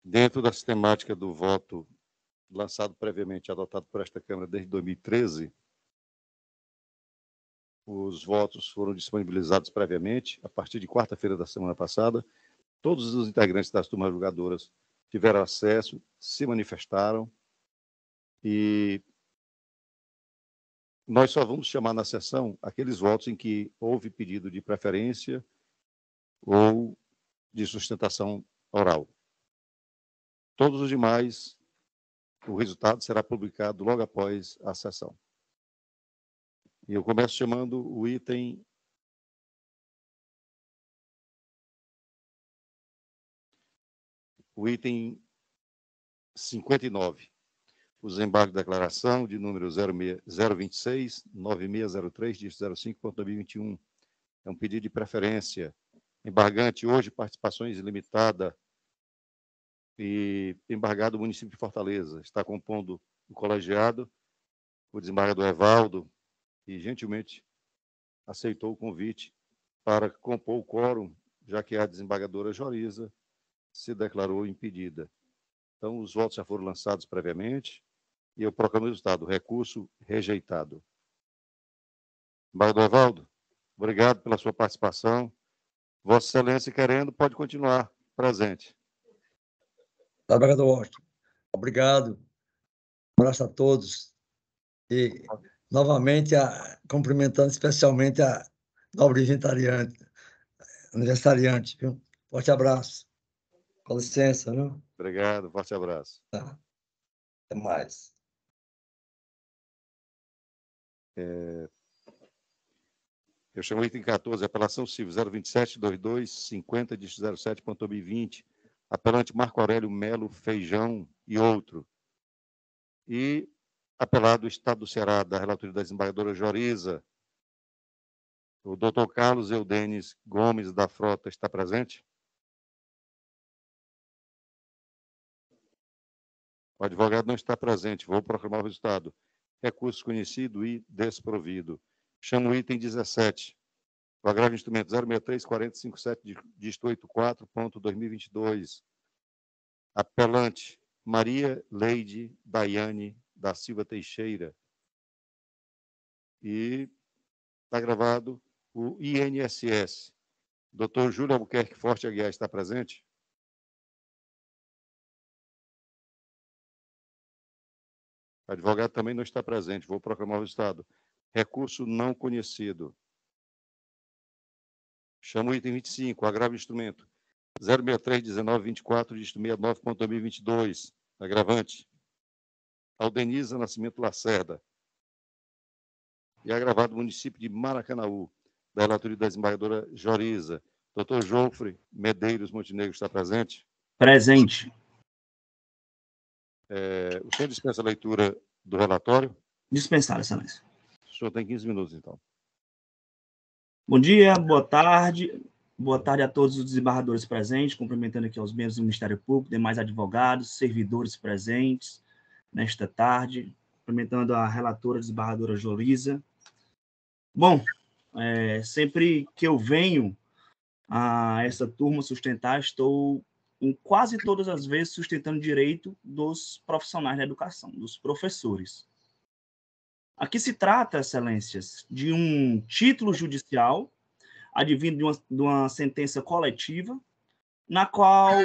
Dentro da sistemática do voto lançado previamente, adotado por esta Câmara desde 2013, os votos foram disponibilizados previamente, a partir de quarta-feira da semana passada. Todos os integrantes das turmas julgadoras tiveram acesso, se manifestaram, e nós só vamos chamar na sessão aqueles votos em que houve pedido de preferência ou de sustentação oral. Todos os demais, o resultado será publicado logo após a sessão. E eu começo chamando o item 59, o desembargo de declaração de número 026-9603-05.2021. É um pedido de preferência. Embargante hoje, participações ilimitada e embargado o município de Fortaleza. Está compondo o colegiado, o desembargador Evaldo, e gentilmente aceitou o convite para compor o quórum, já que a desembargadora Joriza se declarou impedida. Então, os votos já foram lançados previamente e eu proclamo o resultado. Recurso rejeitado. Embargador Evaldo, obrigado pela sua participação. Vossa Excelência, querendo, pode continuar presente. Desembargador Washington, obrigado. Um abraço a todos. E, novamente, cumprimentando especialmente a nobre aniversariante, viu? Forte abraço. Com licença, viu? Obrigado, forte abraço. Tá. Até mais. Eu chamo o item 14, apelação civil 027-22-50-07.2020, apelante Marco Aurélio Melo Feijão e outro. E apelado Estado do Ceará, da relatoria da desembargadora Joriza. O doutor Carlos Eudenes Gomes da Frota está presente? O advogado não está presente. Vou proclamar o resultado. Recurso conhecido e desprovido. Chamo o item 17. O agravo de instrumento 063-4057, dígito 84.2022. Apelante Maria Leide Daiane da Silva Teixeira. E está gravado o INSS. Doutor Júlio Albuquerque Forte Aguiar está presente? O advogado também não está presente. Vou proclamar o resultado. Recurso não conhecido. Chamo o item 25, agravo de instrumento 063-19-24, dígito 69.2022. Agravante Aldeniza Nascimento Lacerda. E agravado município de Maracanaú, da relatoria da desembargadora Joriza. Doutor Jofre Medeiros Montenegro está presente? Presente. O senhor dispensa a leitura do relatório? Dispensado, Excelência. O senhor tem 15 minutos, então. Bom dia, boa tarde. Boa tarde a todos os desembargadores presentes, cumprimentando aqui aos membros do Ministério Público, demais advogados, servidores presentes nesta tarde, cumprimentando a relatora desembargadora Joriza. Bom, sempre que eu venho a essa turma sustentar, estou em quase todas as vezes sustentando o direito dos profissionais da educação, dos professores. Aqui se trata, excelências, de um título judicial advindo de uma sentença coletiva, na qual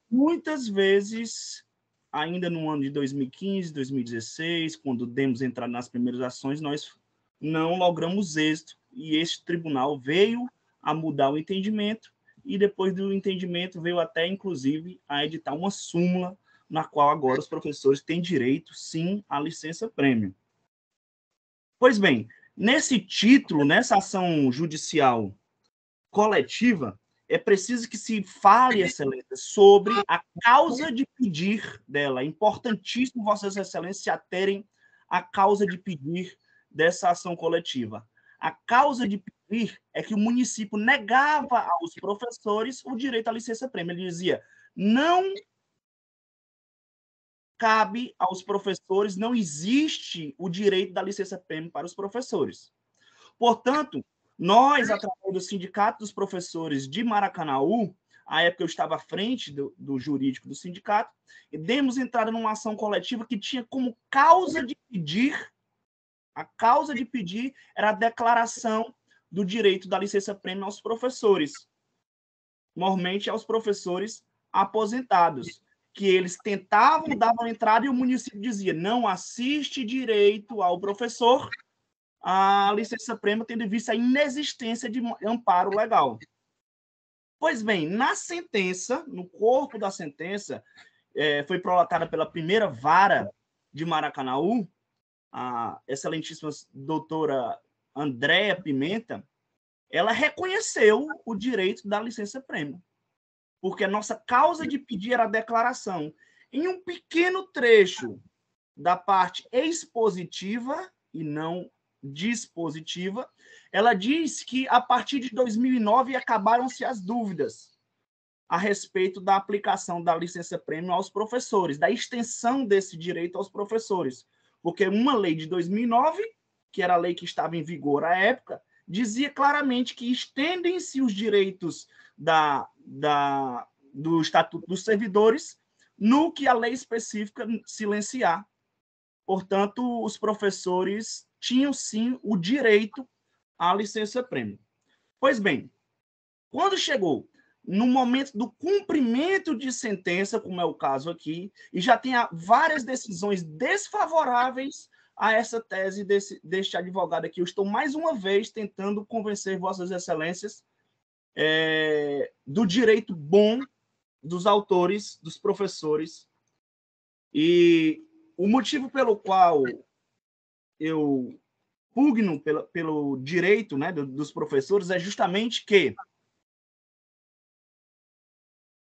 muitas vezes, ainda no ano de 2015, 2016, quando demos entrada nas primeiras ações, nós não logramos êxito, e este tribunal veio a mudar o entendimento, e depois do entendimento veio até, inclusive, a editar uma súmula, na qual agora os professores têm direito, sim, à licença-prêmio. Pois bem, nesse título, nessa ação judicial coletiva, é preciso que se fale, excelência, sobre a causa de pedir dela. É importantíssimo vossas excelências se aterem à causa de pedir dessa ação coletiva. A causa de pedir é que o município negava aos professores o direito à licença-prêmio. Ele dizia, não cabe aos professores, não existe o direito da licença-prêmio para os professores. Portanto, nós, através do Sindicato dos Professores de Maracanaú, À época, eu estava à frente do jurídico do sindicato, e demos entrada numa ação coletiva que tinha como causa de pedir, a causa de pedir era a declaração do direito da licença-prêmio aos professores, normalmente aos professores aposentados, que eles tentavam, davam entrada e o município dizia, não assiste direito ao professor a licença-prêmio, tendo em vista a inexistência de amparo legal. Pois bem, na sentença, no corpo da sentença, foi prolatada pela primeira vara de Maracanaú, a excelentíssima doutora Andréa Pimenta, ela reconheceu o direito da licença-prêmio, porque a nossa causa de pedir era a declaração. Em um pequeno trecho da parte expositiva e não dispositiva, ela diz que a partir de 2009 acabaram-se as dúvidas a respeito da aplicação da licença-prêmio aos professores, da extensão desse direito aos professores, porque uma lei de 2009, que era a lei que estava em vigor à época, dizia claramente que estendem-se os direitos do Estatuto dos Servidores no que a lei específica silenciar. Portanto, os professores tinham, sim, o direito à licença-prêmio. Pois bem, quando chegou no momento do cumprimento de sentença, como é o caso aqui, e já tem várias decisões desfavoráveis a essa tese deste advogado aqui, eu estou mais uma vez tentando convencer vossas excelências do direito bom dos autores, dos professores, e o motivo pelo qual eu pugno pelo direito, né, dos professores é justamente que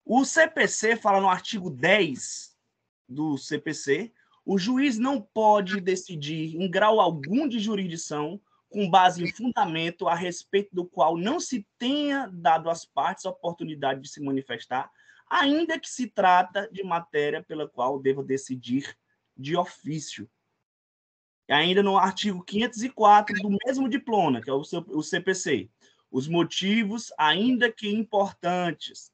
o CPC fala no artigo 10 do CPC, o juiz não pode decidir em grau algum de jurisdição com base em fundamento a respeito do qual não se tenha dado às partes a oportunidade de se manifestar, ainda que se trata de matéria pela qual deva decidir de ofício. E ainda no artigo 504 do mesmo diploma, que é o CPC, os motivos, ainda que importantes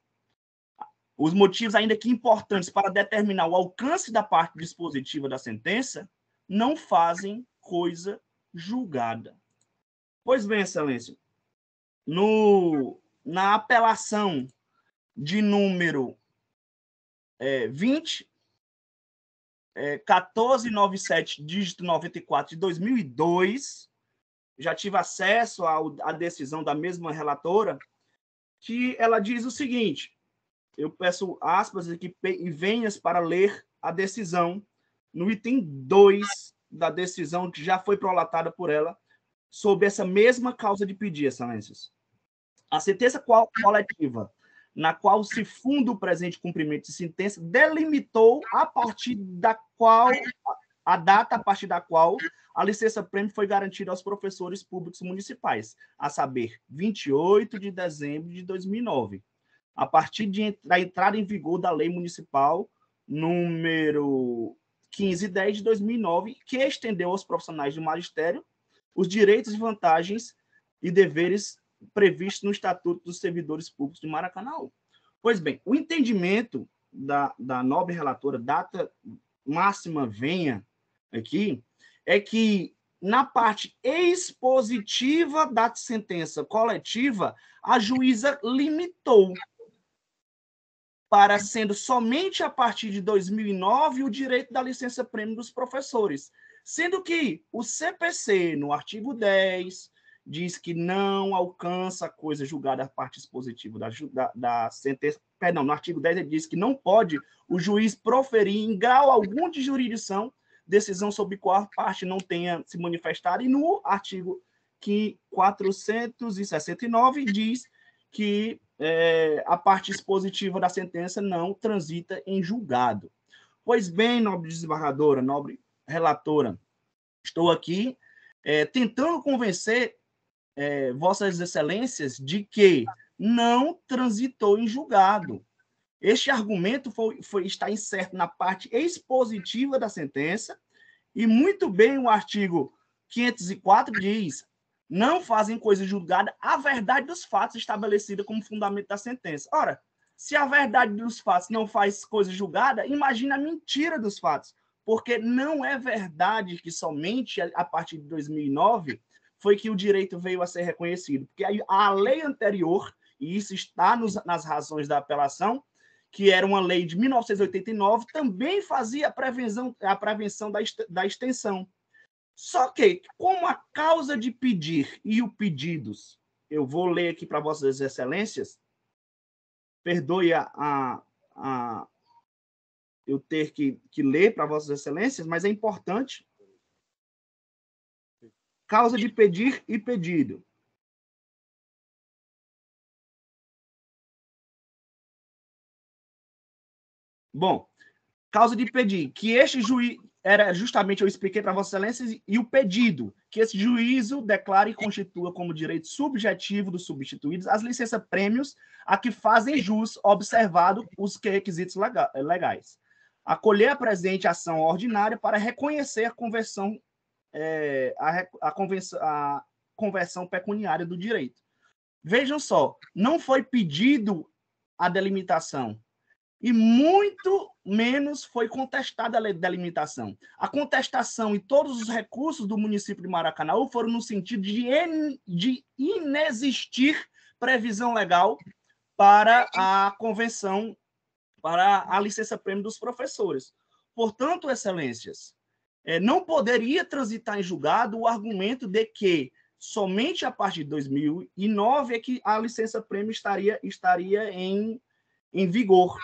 para determinar o alcance da parte dispositiva da sentença, não fazem coisa julgada. Pois bem, excelência, na apelação de número 1497, dígito 94, de 2002, já tive acesso à decisão da mesma relatora, que ela diz o seguinte, eu peço aspas aqui e venhas para ler a decisão no item 2 da decisão que já foi prolatada por ela sobre essa mesma causa de pedir, excelências. A sentença coletiva na qual se funda o presente cumprimento de sentença delimitou a data a partir da qual a licença-prêmio foi garantida aos professores públicos municipais, a saber, 28 de dezembro de 2009. A partir da entrada em vigor da Lei Municipal número 1510 de 2009, que estendeu aos profissionais do magistério os direitos e vantagens e deveres previstos no Estatuto dos Servidores Públicos de Maracanaú. Pois bem, o entendimento da nobre relatora, data máxima venha aqui, é que na parte expositiva da sentença coletiva, a juíza limitou para sendo somente a partir de 2009 o direito da licença-prêmio dos professores, sendo que o CPC, no artigo 10, diz que não alcança a coisa julgada a parte expositiva da sentença. Perdão, no artigo 10 ele diz que não pode o juiz proferir em grau algum de jurisdição decisão sobre qual a parte não tenha se manifestado, e no artigo 469 diz que a parte expositiva da sentença não transita em julgado. Pois bem, nobre desembargadora, nobre relatora, estou aqui tentando convencer vossas excelências de que não transitou em julgado. Este argumento está incerto na parte expositiva da sentença, e muito bem o artigo 504 diz: não fazem coisa julgada a verdade dos fatos estabelecida como fundamento da sentença. Ora, Se a verdade dos fatos não faz coisa julgada, imagina a mentira dos fatos. Porque não é verdade que somente a partir de 2009 foi que o direito veio a ser reconhecido. Porque a lei anterior, e isso está nas razões da apelação, que era uma lei de 1989, também fazia a prevenção da extensão. Só que, como a causa de pedir e o pedidos, eu vou ler aqui para Vossas Excelências, perdoe eu ter que ler para Vossas Excelências, mas é importante. Causa de pedir e pedido. Bom, causa de pedir, que este juiz era justamente, eu expliquei para Vossas Excelências, e o pedido, que esse juízo declare e constitua como direito subjetivo dos substituídos as licença-prêmios a que fazem jus, observado os requisitos legais. Acolher a presente ação ordinária para reconhecer a conversão, a conversão pecuniária do direito. Vejam só, não foi pedido a delimitação, e muito menos foi contestada a delimitação. A contestação e todos os recursos do município de Maracanaú foram no sentido de inexistir previsão legal para a convenção, para a licença-prêmio dos professores. Portanto, excelências, não poderia transitar em julgado o argumento de que somente a partir de 2009 é que a licença-prêmio estaria em vigor.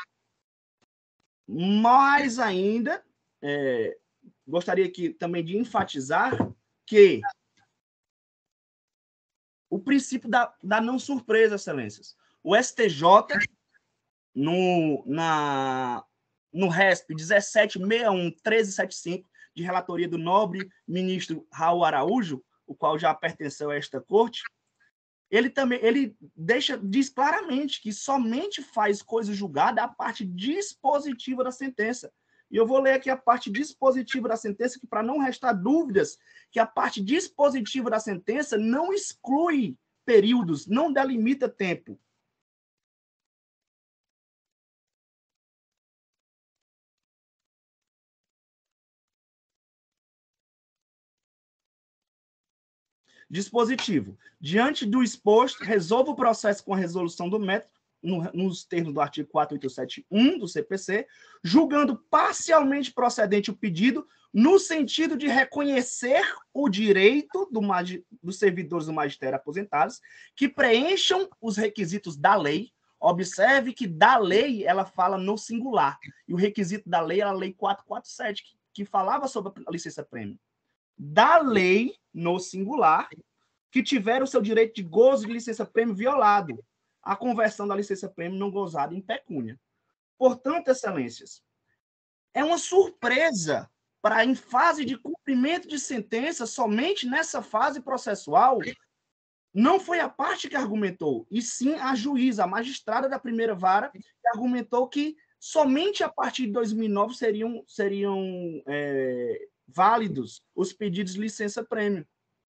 Mais ainda, gostaria aqui também de enfatizar que o princípio da não surpresa, excelências. O STJ, no RESP 1761-1375, de relatoria do nobre ministro Raul Araújo, o qual já pertenceu a esta corte, ele diz claramente que somente faz coisa julgada a parte dispositiva da sentença. E eu vou ler aqui a parte dispositiva da sentença, que para não restar dúvidas, que a parte dispositiva da sentença não exclui períodos, não delimita tempo. Dispositivo. Diante do exposto, resolva o processo com a resolução do mérito, nos termos do artigo 4871 do CPC, julgando parcialmente procedente o pedido, no sentido de reconhecer o direito dos servidores do magistério aposentados que preencham os requisitos da lei. Observe que da lei ela fala no singular, e o requisito da lei é a Lei 447, que falava sobre a licença-prêmio. Da lei, no singular, que tiver o seu direito de gozo de licença-prêmio violado, a conversão da licença-prêmio não gozada em pecúnia. Portanto, excelências, é uma surpresa para, em fase de cumprimento de sentença, somente nessa fase processual, não foi a parte que argumentou, e sim a juíza, a magistrada da primeira vara, que argumentou que somente a partir de 2009 seriam válidos os pedidos de licença-prêmio,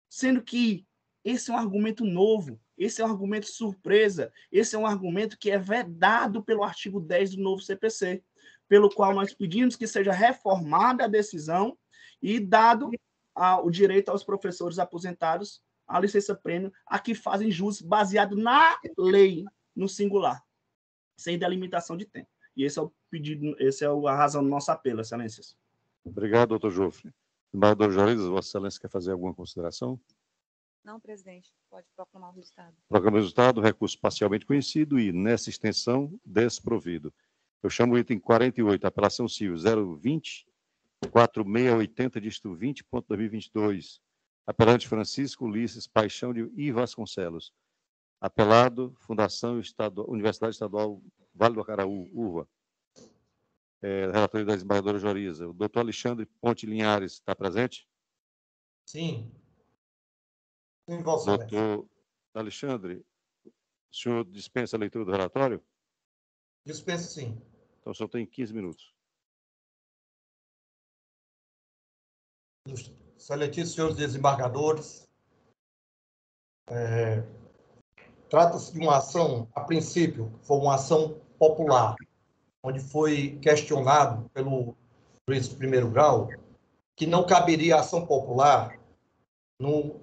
sendo que esse é um argumento novo, esse é um argumento surpresa, esse é um argumento que é vedado pelo artigo 10 do novo CPC, pelo qual nós pedimos que seja reformada a decisão e dado o direito aos professores aposentados a licença-prêmio a que fazem jus baseado na lei, no singular, sem delimitação de tempo. E esse é o pedido, essa é a razão do nosso apelo, excelências. Obrigado, doutor Jofre. Embaixador Joris, Vossa Excelência quer fazer alguma consideração? Não, presidente. Pode proclamar o resultado. Proclama o resultado, recurso parcialmente conhecido e, nessa extensão, desprovido. Eu chamo o item 48, apelação civil 020-4680, dígito 20.2022. Apelante Francisco Ulisses Paixão de I. Vasconcelos. Apelado, Fundação Universidade Estadual Vale do Acaraú, UVA. Relatoria da desembargadora Joriza. O doutor Alexandre Ponte Linhares está presente? Sim. Sim, Vossa Excelência. Doutor Alexandre, o senhor dispensa a leitura do relatório? Dispensa, sim. Então, só tem 15 minutos. Excelentíssimos senhores desembargadores, trata-se de uma ação, a princípio, foi uma ação popular, onde foi questionado pelo juiz de primeiro grau que não caberia ação popular no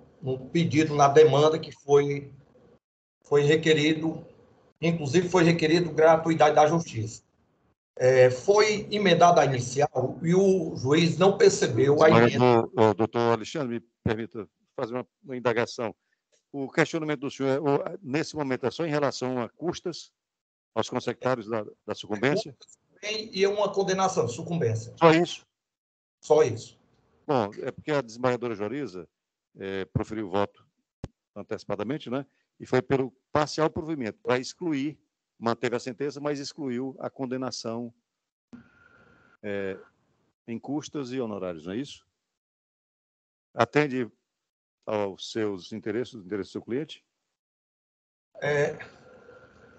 pedido, na demanda que foi requerido, inclusive foi requerido gratuidade da justiça. Foi emendada a inicial e o juiz não percebeu a emenda. Doutor Alexandre, me permita fazer uma indagação. O questionamento do senhor, nesse momento, é só em relação a custas aos consectários da sucumbência? E uma condenação de sucumbência. Só isso? Só isso. Bom, é porque a desembargadora Joriza proferiu o voto antecipadamente, né? E foi pelo parcial provimento, para excluir, manteve a sentença, mas excluiu a condenação em custas e honorários, não é isso? Atende aos seus interesses, os interesses do seu cliente?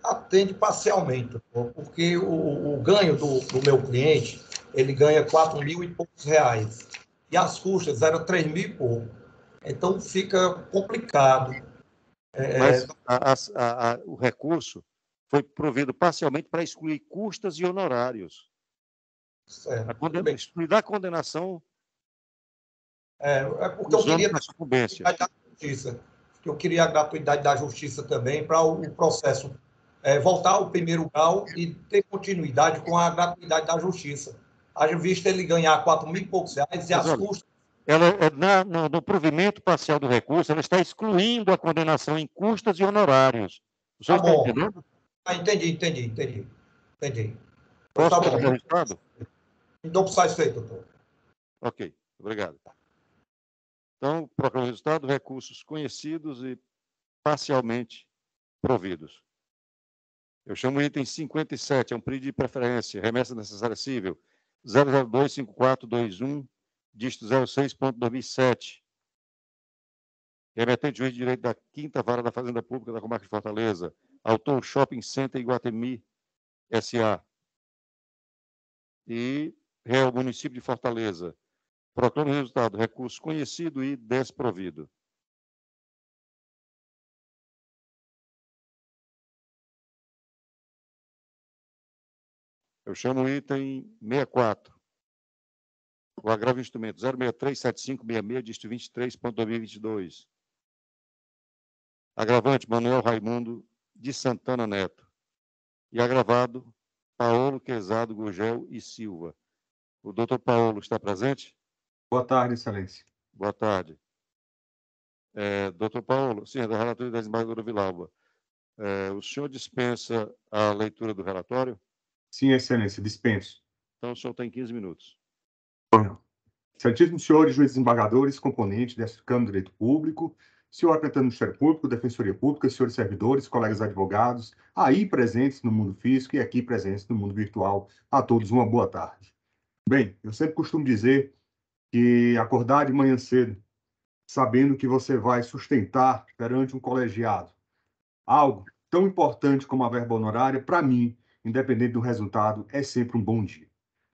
Atende parcialmente, porque o ganho do meu cliente, ele ganha 4.000 e poucos reais, e as custas eram 3.000 e pouco. Então, fica complicado. Mas o recurso foi provido parcialmente para excluir custas e honorários. Certo. Excluir da condenação porque eu queria a sucumbência. Eu queria a gratuidade da justiça também para o processo voltar ao primeiro grau e ter continuidade com a gratuidade da justiça. Haja visto ele ganhar 4.000 e poucos reais e as custas. No provimento parcial do recurso, ela está excluindo a condenação em custas e honorários. O senhor está entendendo? Entendi. Posso Tá bom. colocar o resultado? Então, satisfeito, doutor. Ok, obrigado. Então, proclamo o resultado: recursos conhecidos e parcialmente providos. Eu chamo o item 57, é um pedido de preferência, remessa necessária cível, 0025421, dígito 06.2007. Remetente juiz de direito da 5ª Vara da Fazenda Pública da Comarca de Fortaleza, autor Shopping Center Iguatemi, S.A. E réu município de Fortaleza. Proclamo o resultado: recurso conhecido e desprovido. Eu chamo o item 64. O agravo instrumento 0637566, dígito 23.2022. Agravante, Manuel Raimundo de Santana Neto. E agravado, Paulo Quezado Gurgel e Silva. O doutor Paulo está presente? Boa tarde, excelência. Boa tarde. Doutor Paulo, sim, é da relatoria da desembargadora Villalba. O senhor dispensa a leitura do relatório? Sim, excelência, dispenso. Então, o senhor tem 15 minutos. Excelentíssimos senhores juízes desembargadores, componentes desta Câmara de Direito Público, senhor representante do Ministério Público, Defensoria Pública, senhores servidores, colegas advogados, aí presentes no mundo físico e aqui presentes no mundo virtual, a todos uma boa tarde. Bem, eu sempre costumo dizer que acordar de manhã cedo, sabendo que você vai sustentar perante um colegiado algo tão importante como a verba honorária, para mim, independente do resultado, é sempre um bom dia.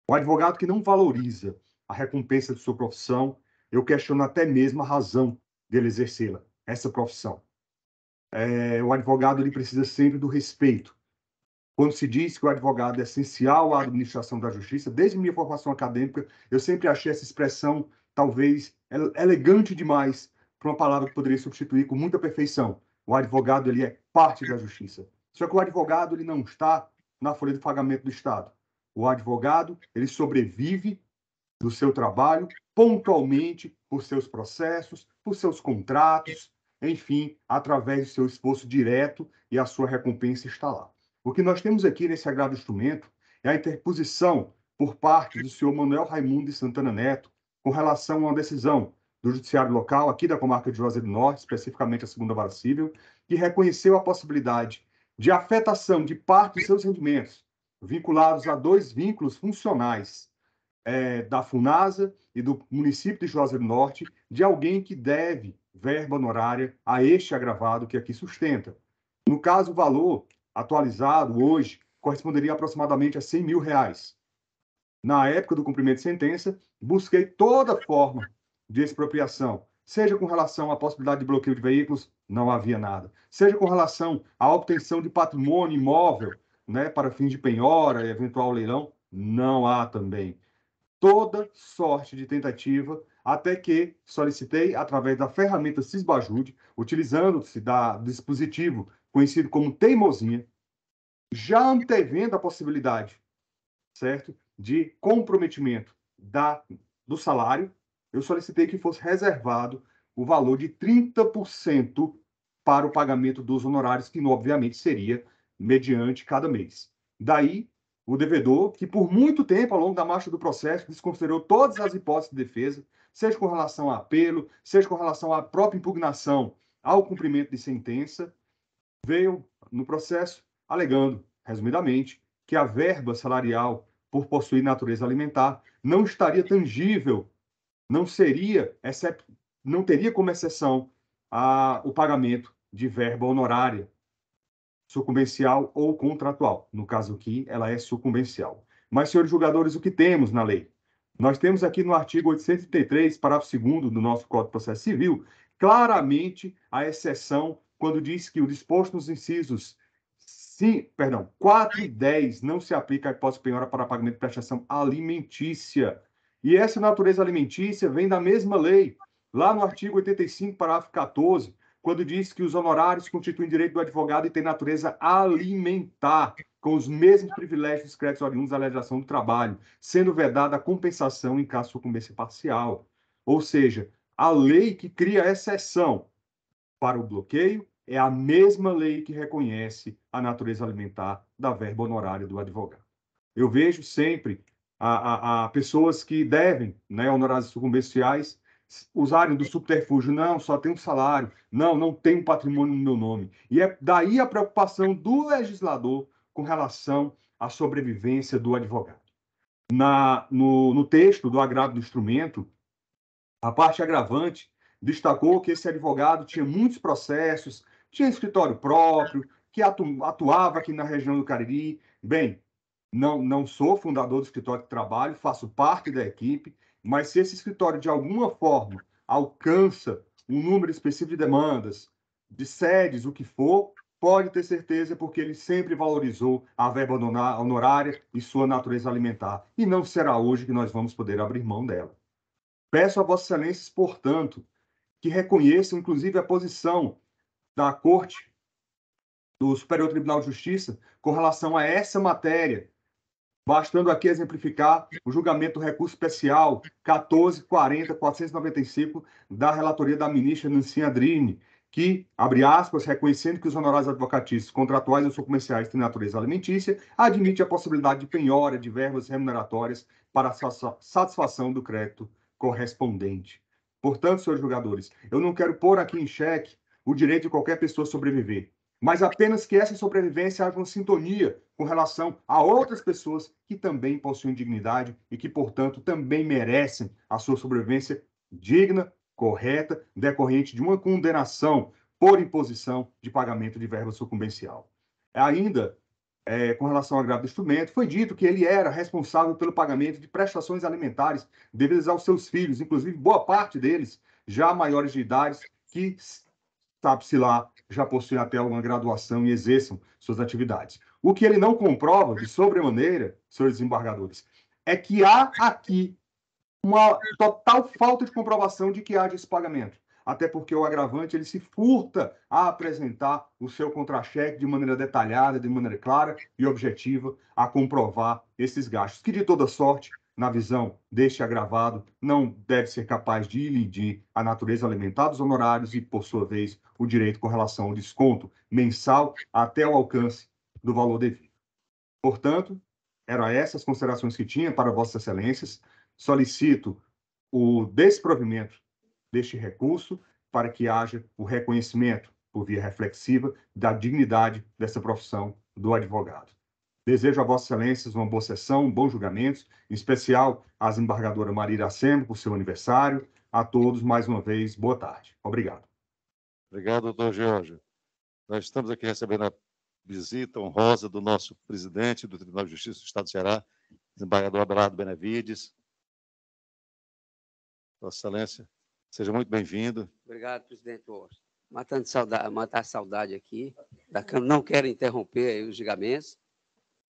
O advogado que não valoriza a recompensa de sua profissão, eu questiono até mesmo a razão dele exercê-la, essa profissão. O advogado ele precisa sempre do respeito. Quando se diz que o advogado é essencial à administração da justiça, desde minha formação acadêmica, eu sempre achei essa expressão, talvez, elegante demais para uma palavra que poderia substituir com muita perfeição. O advogado ele é parte da justiça. Só que o advogado ele não está na folha de pagamento do Estado. O advogado ele sobrevive do seu trabalho pontualmente por seus processos, por seus contratos, enfim, através do seu esforço direto e a sua recompensa está lá. O que nós temos aqui nesse agravo instrumento é a interposição por parte do senhor Manuel Raimundo de Santana Neto com relação a uma decisão do Judiciário Local, aqui da comarca de Juazeiro do Norte, especificamente a 2ª Vara Cível, que reconheceu a possibilidade de afetação de parte dos seus rendimentos, vinculados a 2 vínculos funcionais da FUNASA e do município de Juazeiro do Norte, de alguém que deve verba honorária a este agravado que aqui sustenta. No caso, o valor atualizado hoje corresponderia aproximadamente a R$100.000. Na época do cumprimento de sentença, busquei toda forma de expropriação, seja com relação à possibilidade de bloqueio de veículos, não havia nada. Seja com relação à obtenção de patrimônio imóvel, né, para fins de penhora, eventual leilão, não há também. Toda sorte de tentativa, até que solicitei, através da ferramenta Cisbajude, utilizando-se do dispositivo conhecido como teimosinha, já antevendo a possibilidade, certo, de comprometimento do salário, eu solicitei que fosse reservado o valor de 30% para o pagamento dos honorários, que obviamente seria mediante cada mês. Daí, o devedor, que por muito tempo, ao longo da marcha do processo, desconsiderou todas as hipóteses de defesa, seja com relação a apelo, seja com relação à própria impugnação ao cumprimento de sentença, veio no processo alegando, resumidamente, que a verba salarial, por possuir natureza alimentar, não estaria tangível, não teria como exceção o pagamento de verba honorária, sucumbencial ou contratual. No caso aqui, ela é sucumbencial. Mas, senhores julgadores, o que temos na lei? Nós temos aqui no artigo 833, parágrafo 2º do nosso Código de Processo Civil, claramente a exceção quando diz que o disposto nos incisos 4 e 10 não se aplica à hipótese de penhora para pagamento de prestação alimentícia. E essa natureza alimentícia vem da mesma lei, lá no artigo 85, parágrafo 14, quando diz que os honorários constituem direito do advogado e têm natureza alimentar, com os mesmos privilégios dos créditos oriundos da legislação do trabalho, sendo vedada a compensação em caso de sucumbência parcial. Ou seja, a lei que cria exceção para o bloqueio é a mesma lei que reconhece a natureza alimentar da verba honorária do advogado. Eu vejo sempre a pessoas que devem, né, honorários sucumbenciais, usarem do subterfúgio, não, só tem um salário, não tem um patrimônio no meu nome. E é daí a preocupação do legislador com relação à sobrevivência do advogado. No texto do agravo do instrumento, a parte agravante destacou que esse advogado tinha muitos processos, tinha escritório próprio, que atuava aqui na região do Cariri. Bem, não sou fundador do escritório de trabalho, faço parte da equipe, mas se esse escritório, de alguma forma, alcança um número específico de demandas, de sedes, o que for, pode ter certeza, porque ele sempre valorizou a verba honorária e sua natureza alimentar. E não será hoje que nós vamos poder abrir mão dela. Peço a Vossas Excelências, portanto, que reconheçam, inclusive, a posição da Corte do Superior Tribunal de Justiça com relação a essa matéria, bastando aqui exemplificar o julgamento do recurso especial 14.40.495 da relatoria da ministra Nancy Andrighi, que, abre aspas, reconhecendo que os honorários advocatícios contratuais ou sucumbenciais têm natureza alimentícia, admite a possibilidade de penhora de verbas remuneratórias para a satisfação do crédito correspondente. Portanto, senhores julgadores, eu não quero pôr aqui em xeque o direito de qualquer pessoa sobreviver, mas apenas que essa sobrevivência haja uma sintonia com relação a outras pessoas que também possuem dignidade e que, portanto, também merecem a sua sobrevivência digna, correta, decorrente de uma condenação por imposição de pagamento de verba sucumbencial. Ainda, com relação ao agravo do instrumento, foi dito que ele era responsável pelo pagamento de prestações alimentares devidas aos seus filhos, inclusive boa parte deles já maiores de idade, que, sabe-se lá, já possuem até uma graduação e exerçam suas atividades. O que ele não comprova, de sobremaneira, senhores desembargadores, é que há aqui uma total falta de comprovação de que haja esse pagamento. Até porque o agravante ele se furta a apresentar o seu contra-cheque de maneira detalhada, de maneira clara e objetiva, a comprovar esses gastos, que de toda sorte, na visão deste agravado, não deve ser capaz de ilidir a natureza alimentar dos honorários e, por sua vez, o direito com relação ao desconto mensal até o alcance do valor devido. Portanto, eram essas considerações que tinha para Vossas Excelências. Solicito o desprovimento deste recurso para que haja o reconhecimento, por via reflexiva, da dignidade dessa profissão do advogado. Desejo a Vossas Excelências uma boa sessão, um bom julgamento, em especial à desembargadora Maria Iracema, por seu aniversário. A todos, mais uma vez, boa tarde. Obrigado. Obrigado, doutor George. Nós estamos aqui recebendo a visita honrosa do nosso presidente do Tribunal de Justiça do Estado do Ceará, desembargador Abelardo Benevides. Vossa Excelência, seja muito bem-vindo. Obrigado, presidente Washington. Matar saudade aqui da Câmara. Não quero interromper aí os julgamentos.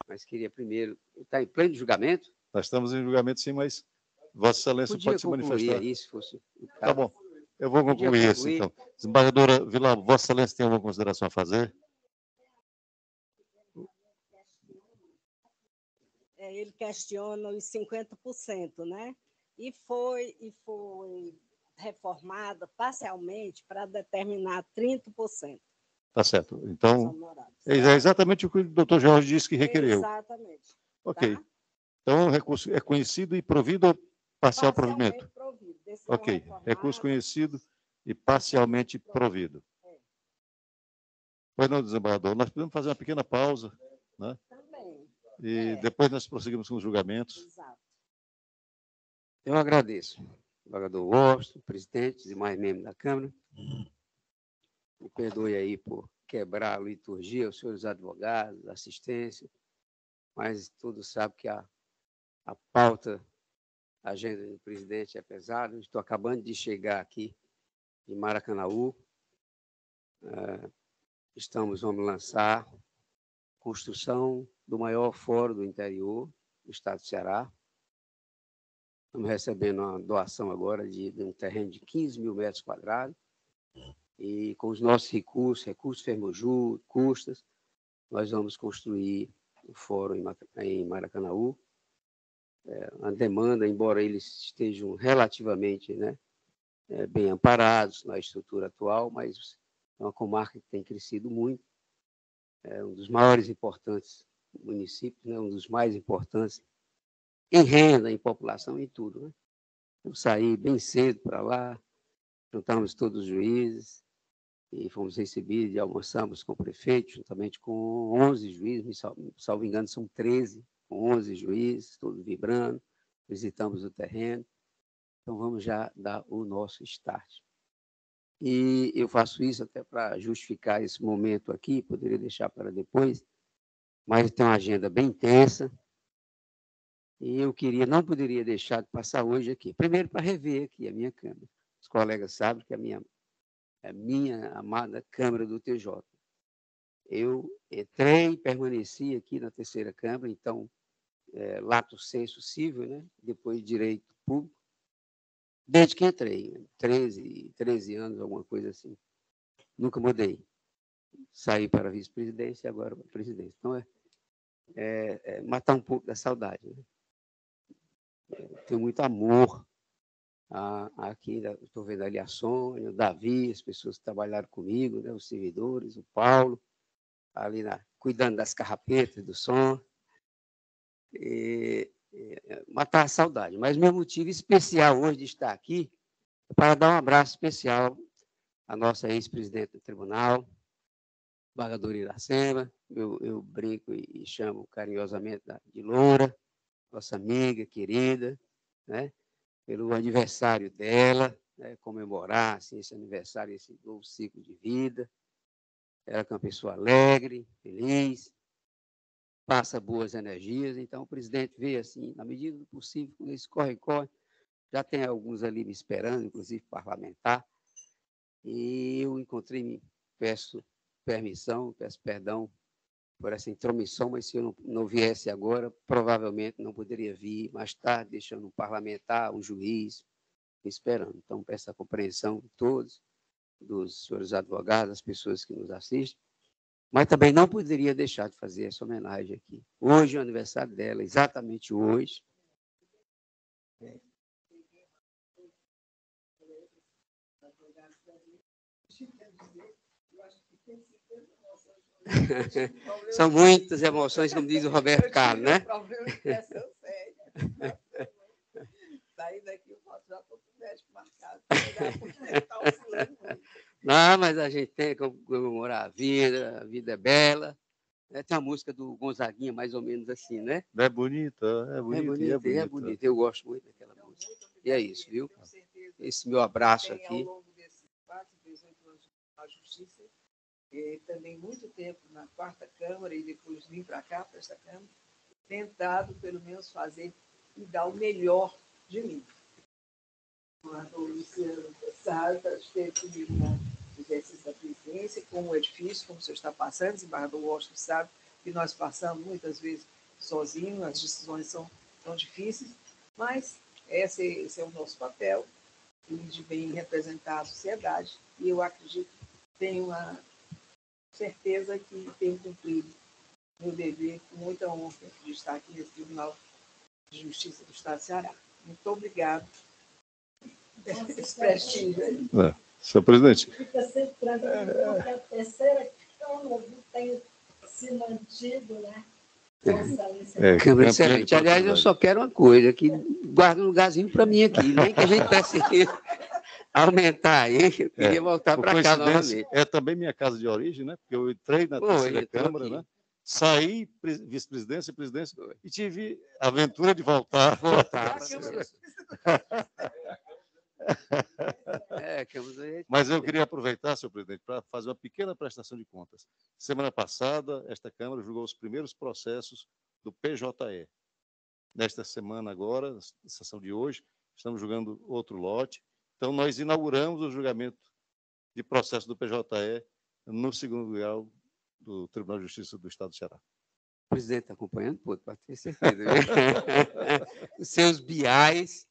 Mas queria primeiro... Está em pleno julgamento? Nós estamos em julgamento, sim, mas Vossa Excelência Podia pode se manifestar. aí, se fosse o caso. Tá bom. Eu vou Podia concluir isso, então. Desembargadora Vilar, Vossa Excelência tem alguma consideração a fazer? Ele questiona os 50%, né? E foi reformada parcialmente para determinar 30%. Tá certo. Então, é exatamente o que o doutor Jorge disse que requereu. Exatamente. Ok. Tá? Então, o recurso é conhecido e provido ou parcial provimento? Provido. Ok. Recurso conhecido e parcialmente provido. Pois não, desembargador. Nós podemos fazer uma pequena pausa, né? Também. E depois nós prosseguimos com os julgamentos. Exato. Eu agradeço. Desembargador Washington, presidente e mais membros da Câmara. Me perdoe aí por quebrar a liturgia, os senhores advogados, assistência, mas todos sabem que a pauta, a agenda do presidente é pesada. Estou acabando de chegar aqui de Maracanaú. Vamos lançar a construção do maior fórum do interior do estado do Ceará. Estamos recebendo uma doação agora de um terreno de 15 mil metros quadrados. E com os nossos recursos Fermoju, custas, nós vamos construir o fórum em Maracanaú. A demanda, embora eles estejam relativamente, né, bem amparados na estrutura atual, mas é uma comarca que tem crescido muito. É um dos maiores importantes municípios, né, um dos mais importantes em renda, em população, em tudo. Né? Eu saí bem cedo para lá, juntamos todos os juízes e fomos recebidos e almoçamos com o prefeito, juntamente com 11 juízes, salvo engano, são 13, com 11 juízes, todos vibrando, visitamos o terreno. Então, vamos já dar o nosso start. E eu faço isso até para justificar esse momento aqui, poderia deixar para depois, mas tem uma agenda bem intensa, e eu não poderia deixar de passar hoje aqui. Primeiro, para rever aqui a minha Câmara. Os colegas sabem que a minha amada Câmara do TJ. Eu entrei e permaneci aqui na terceira Câmara, então, lato sensu civil, né? Depois de direito público, desde que entrei, 13 anos, alguma coisa assim. Nunca mudei. Saí para a vice-presidência e agora para a presidência. Então, matar um pouco da saudade. Né? Tenho muito amor aqui, estou vendo ali a Sônia, o Davi, as pessoas que trabalharam comigo, né, os servidores, o Paulo, ali cuidando das carrapetas, do som. Matar a saudade. Mas meu motivo especial hoje de estar aqui é para dar um abraço especial à nossa ex-presidente do tribunal, desembargadora Iracema. Eu brinco e chamo carinhosamente de Loura, nossa amiga querida, né? Pelo aniversário dela, né? Comemorar assim, esse aniversário, esse novo ciclo de vida. Ela é uma pessoa alegre, feliz, passa boas energias. Então, o presidente vê assim, na medida do possível, nesse corre-corre, já tem alguns ali me esperando, inclusive parlamentar, e eu peço permissão, peço perdão por essa intromissão, mas se eu não viesse agora, provavelmente não poderia vir mais tarde, deixando um parlamentar, um juiz, me esperando. Então, peço a compreensão de todos, dos senhores advogados, das pessoas que nos assistem, mas também não poderia deixar de fazer essa homenagem aqui. Hoje é o aniversário dela, exatamente hoje. São muitas emoções, como diz o Roberto Carlos, né? Sair daqui, eu posso já estou com o médico marcado. Não, mas a gente tem que comemorar a vida é bela. Tem a música do Gonzaguinha, mais ou menos assim, né? É bonita, é bonita. É bonita. Eu gosto muito daquela música. E é isso, viu? Esse meu abraço aqui. Ao longo desses 18 anos na Justiça, também muito tempo na quarta Câmara e depois vim para cá, para essa Câmara, tentado, pelo menos, fazer e dar o melhor de mim. O Luciano Salta esteve comigo no exercício da presidência, com o edifício, como o senhor está passando, desembargador Washington sabe, que nós passamos muitas vezes sozinhos, as decisões são tão difíceis, mas esse é o nosso papel, de bem representar a sociedade, e eu acredito, tenho a certeza que tenho cumprido meu dever com muita honra de estar aqui nesse Tribunal de Justiça do Estado do Ceará. Muito obrigado. Esse prestígio aí. Senhor presidente. Fica sempre trazendo porque a terceira Câmara tem se mantido, né? Câmara excelente. Aliás, eu só quero uma coisa, que guarda um lugarzinho para mim aqui, nem que a gente precise aumentar aí, eu queria voltar para cá novamente. É também minha casa de origem, né? Porque eu entrei na terceira Câmara, né? Saí vice-presidência e presidência e tive a aventura de voltar. Mas eu queria aproveitar, senhor presidente, para fazer uma pequena prestação de contas. Semana passada, esta Câmara julgou os primeiros processos do PJE. Nesta semana agora, na sessão de hoje, estamos julgando outro lote. Então, nós inauguramos o julgamento de processo do PJE no segundo grau do Tribunal de Justiça do Estado do Ceará. O presidente está acompanhando? Pô, pode ter certeza. Os seus biais.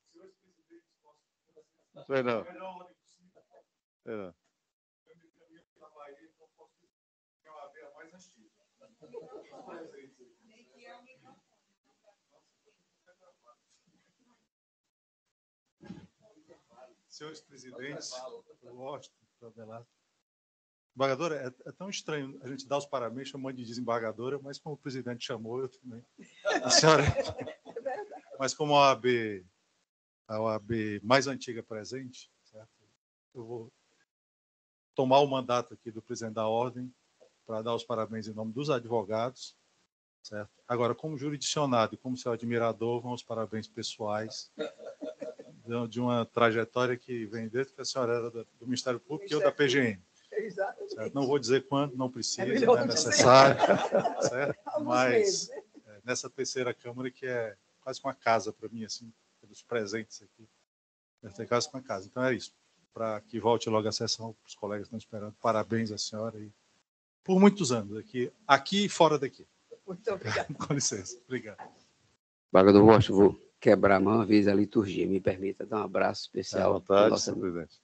Não é não. É. Senhores presidentes, Washington, embargadora, é tão estranho a gente dar os parabéns chamando de desembargadora, mas como o presidente chamou, eu também. A senhora, mas como a OAB mais antiga presente, certo? Eu vou tomar o mandato aqui do presidente da ordem para dar os parabéns em nome dos advogados, certo? Agora, como jurisdicionado e como seu admirador, vão os parabéns pessoais de uma trajetória que vem desde que a senhora era do Ministério Público e eu da PGM. Certo? Não vou dizer quando, não precisa, não é necessário, certo? Mas nessa terceira Câmara, que é quase uma casa para mim, assim, pelos presentes aqui, é quase uma casa. Então é isso, para que volte logo a sessão, os colegas estão esperando. Parabéns à senhora e por muitos anos, aqui e fora daqui. Muito obrigado. Com licença, obrigado. Embargador Washington, vou quebrar mais uma vez a liturgia. Me permita dar um abraço especial. À vontade, senhor presidente.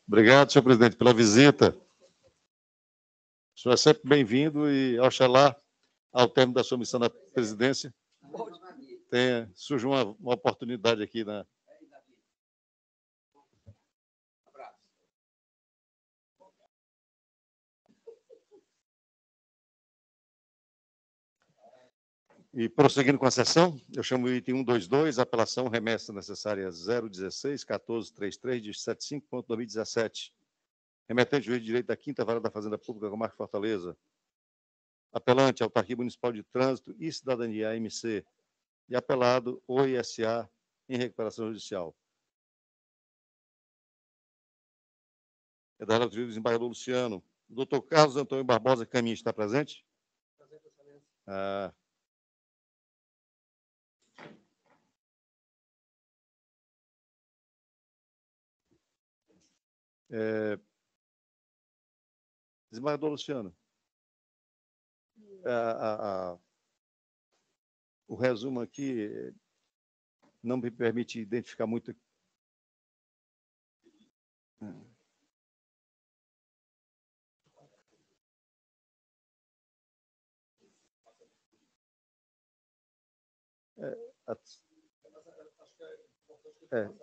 Obrigado, senhor presidente, pela visita. O senhor é sempre bem-vindo e, oxalá, ao término da sua missão na presidência, surge uma oportunidade aqui na... E prosseguindo com a sessão, eu chamo o item 122, apelação remessa necessária 016-1433 de 75.2017. Remetente juiz de direito da 5ª Vara da Fazenda Pública, Comarca Fortaleza. Apelante, Autarquia Municipal de Trânsito e Cidadania, AMC. E apelado, OISA, em recuperação judicial. É da relatoria do desembargador Luciano. O doutor Carlos Antônio Barbosa Caminha está presente? Presente, excelência. Desembargador Luciano, o resumo aqui não me permite identificar muito.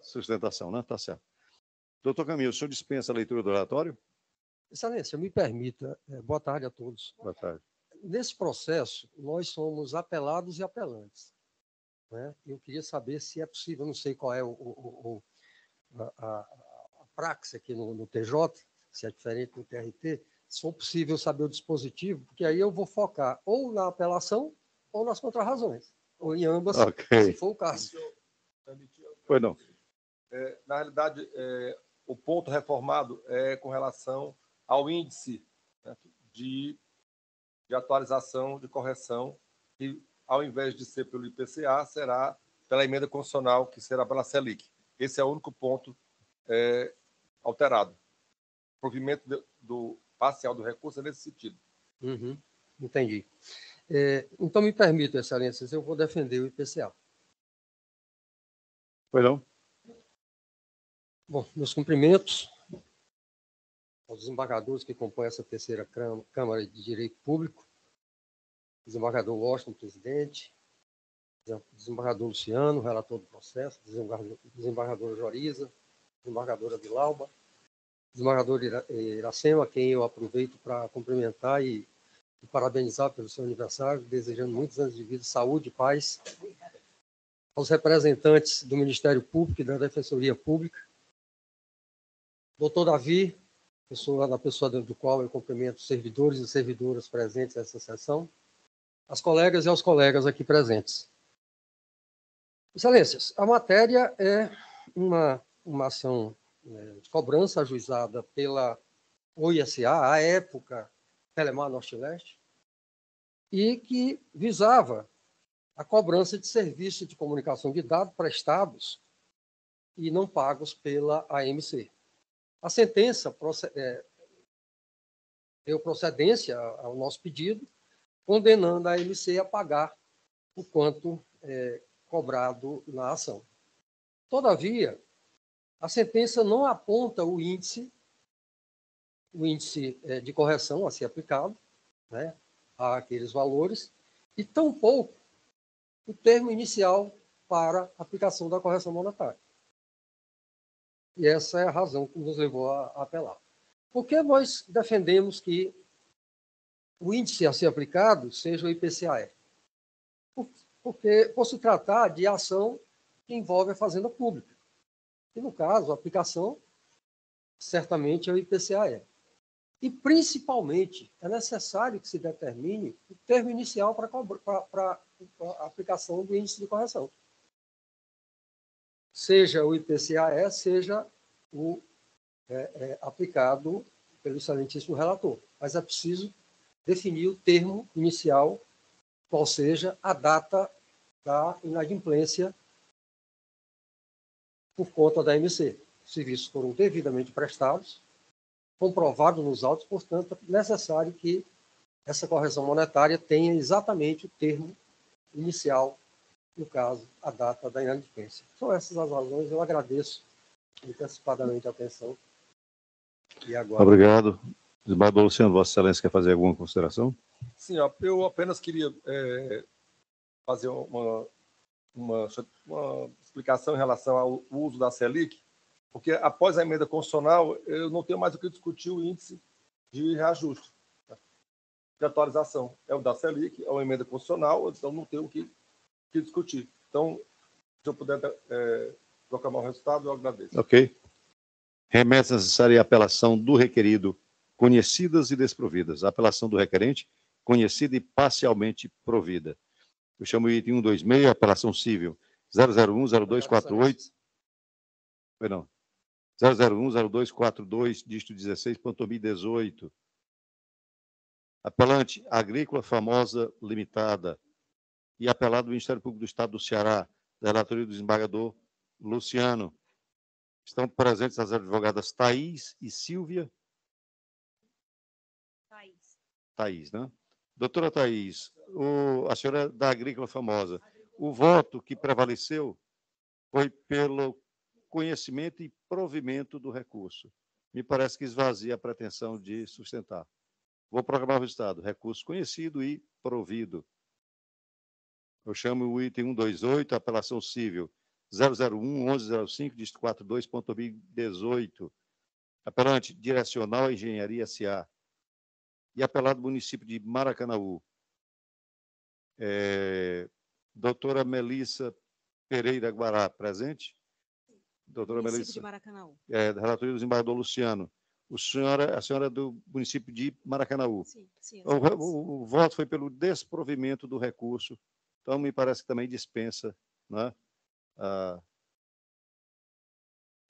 Sustentação, né? Tá certo. Doutor Camilo, o senhor dispensa a leitura do relatório? Excelência, me permita. Boa tarde a todos. Boa tarde. Nesse processo, nós somos apelados e apelantes. Né? Eu queria saber se é possível, não sei qual é a praxe aqui no TJ, se é diferente do TRT, se for possível saber o dispositivo, porque aí eu vou focar ou na apelação ou nas contrarrazões, ou em ambas, se for o caso. permitir? Pois não. Na realidade, o ponto reformado é com relação ao índice, né, de atualização, de correção, que, ao invés de ser pelo IPCA, será pela emenda constitucional, que será pela Selic. Esse é o único ponto alterado. O provimento parcial do recurso é nesse sentido. Uhum, entendi. Então, me permita, excelências, eu vou defender o IPCA. Pois não? Bom, meus cumprimentos aos desembargadores que compõem essa terceira Câmara de Direito Público, desembargador Washington, presidente, desembargador Luciano, relator do processo, desembargadora Joriza, desembargadora Vilauba, desembargador Iracema, a quem eu aproveito para cumprimentar e parabenizar pelo seu aniversário, desejando muitos anos de vida, saúde e paz, aos representantes do Ministério Público e da Defensoria Pública, doutor Davi, na pessoa do qual eu cumprimento os servidores e servidoras presentes nessa sessão, as colegas e aos colegas aqui presentes. Excelências, a matéria é uma ação de cobrança ajuizada pela OISA, à época Telemar Norte-Leste, e que visava a cobrança de serviço de comunicação de dados prestados e não pagos pela AMC. A sentença deu procedência ao nosso pedido, condenando a AMC a pagar o quanto cobrado na ação. Todavia, a sentença não aponta o índice de correção a ser aplicado, né, àqueles valores, e tampouco o termo inicial para a aplicação da correção monetária. E essa é a razão que nos levou a apelar. Por que nós defendemos que o índice a ser aplicado seja o IPCA? Porque, por se tratar de ação que envolve a fazenda pública. E, no caso, a aplicação certamente é o IPCA. E, principalmente, é necessário que se determine o termo inicial para a aplicação do índice de correção. Seja o IPCA, seja o aplicado pelo excelentíssimo relator. Mas é preciso definir o termo inicial, qual seja a data da inadimplência por conta da AMC. Os serviços foram devidamente prestados, comprovados nos autos, portanto, é necessário que essa correção monetária tenha exatamente o termo inicial, no caso, a data da inadimplência. São essas as razões, eu agradeço antecipadamente a atenção. E agora... Obrigado. Desembargador Luciano, Vossa Excelência quer fazer alguma consideração? Sim, eu apenas queria fazer uma explicação em relação ao uso da Selic, porque após a emenda constitucional, eu não tenho mais o que discutir o índice de reajuste, de atualização. É o da Selic, é uma emenda constitucional, então não tenho o que discutir. Então, se eu puder proclamar o resultado, eu agradeço. Ok. Remessa necessária e apelação do requerido, conhecidas e desprovidas. A apelação do requerente, conhecida e parcialmente provida. Eu chamo o item 126, apelação civil 001-0248. Perdão. 001-0242, dígito 16.2018. Apelante Agrícola Famosa Limitada e apelado do Ministério Público do Estado do Ceará, da relatoria do desembargador Luciano. Estão presentes as advogadas Thaís e Silvia. Thaís, né? Doutora Thaís, a senhora é da Agrícola Famosa. O voto que prevaleceu foi pelo conhecimento e provimento do recurso. Me parece que esvazia a pretensão de sustentar. Vou proclamar o resultado. Recurso conhecido e provido. Eu chamo o item 128, apelação civil 001-1105, dígito 42.2018. Apelante Direcional Engenharia S.A. E apelado município de Maracanaú. Doutora Melissa Pereira Guará, presente? Doutora Melissa. De Maracanaú. Da relatoria do desembargador Luciano. A senhora é do município de Maracanaú. Sim. O voto foi pelo desprovimento do recurso. Então, me parece que também dispensa, né,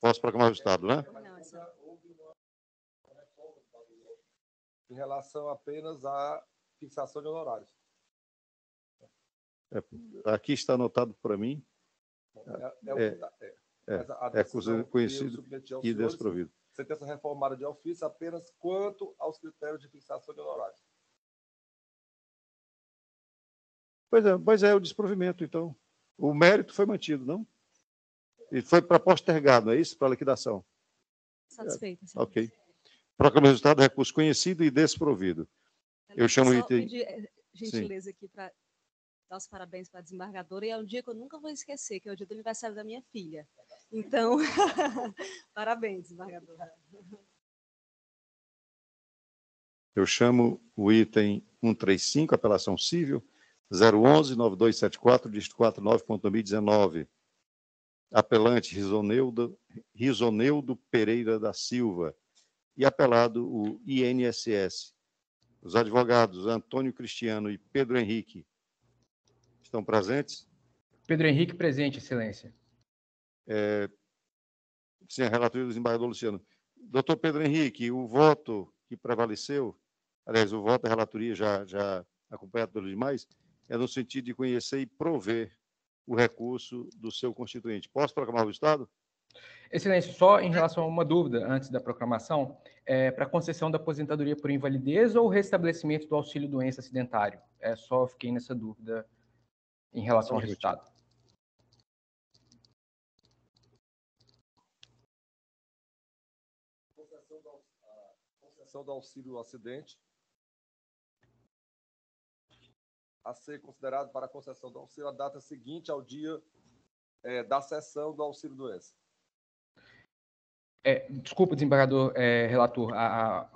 Posso proclamar o resultado, né? Em relação apenas à fixação de honorários. Aqui está anotado para mim. Conhecido e desprovido. Sentença reformada de ofício apenas quanto aos critérios de fixação de honorários. Pois é o desprovimento, então. O mérito foi mantido, não? E foi para postergado, é isso? Para liquidação. Satisfeito. Sim. Ok. Proclama o resultado do recurso conhecido e desprovido. Eu chamo o item... pedir gentileza aqui para dar os parabéns para a desembargadora, e é um dia que eu nunca vou esquecer, que é o dia do aniversário da minha filha. Então, parabéns, desembargadora. Eu chamo o item 135, apelação civil, 011-9274, dígito 49.2019. Apelante Risoneudo Pereira da Silva. E apelado o INSS. Os advogados Antônio Cristiano e Pedro Henrique estão presentes? Pedro Henrique presente, excelência. Sim, a relatoria do desembargador Luciano. Doutor Pedro Henrique, o voto que prevaleceu, aliás, o voto da relatoria já acompanhado pelos demais, é no sentido de conhecer e prover o recurso do seu constituinte. Posso proclamar o resultado? Excelência, só em relação a uma dúvida antes da proclamação, para concessão da aposentadoria por invalidez ou restabelecimento do auxílio-doença acidentário? Só fiquei nessa dúvida em relação ao resultado. Concessão do auxílio-acidente a ser considerado para a concessão do auxílio a data seguinte ao dia da cessão do auxílio-doença. Desculpa, desembargador relator,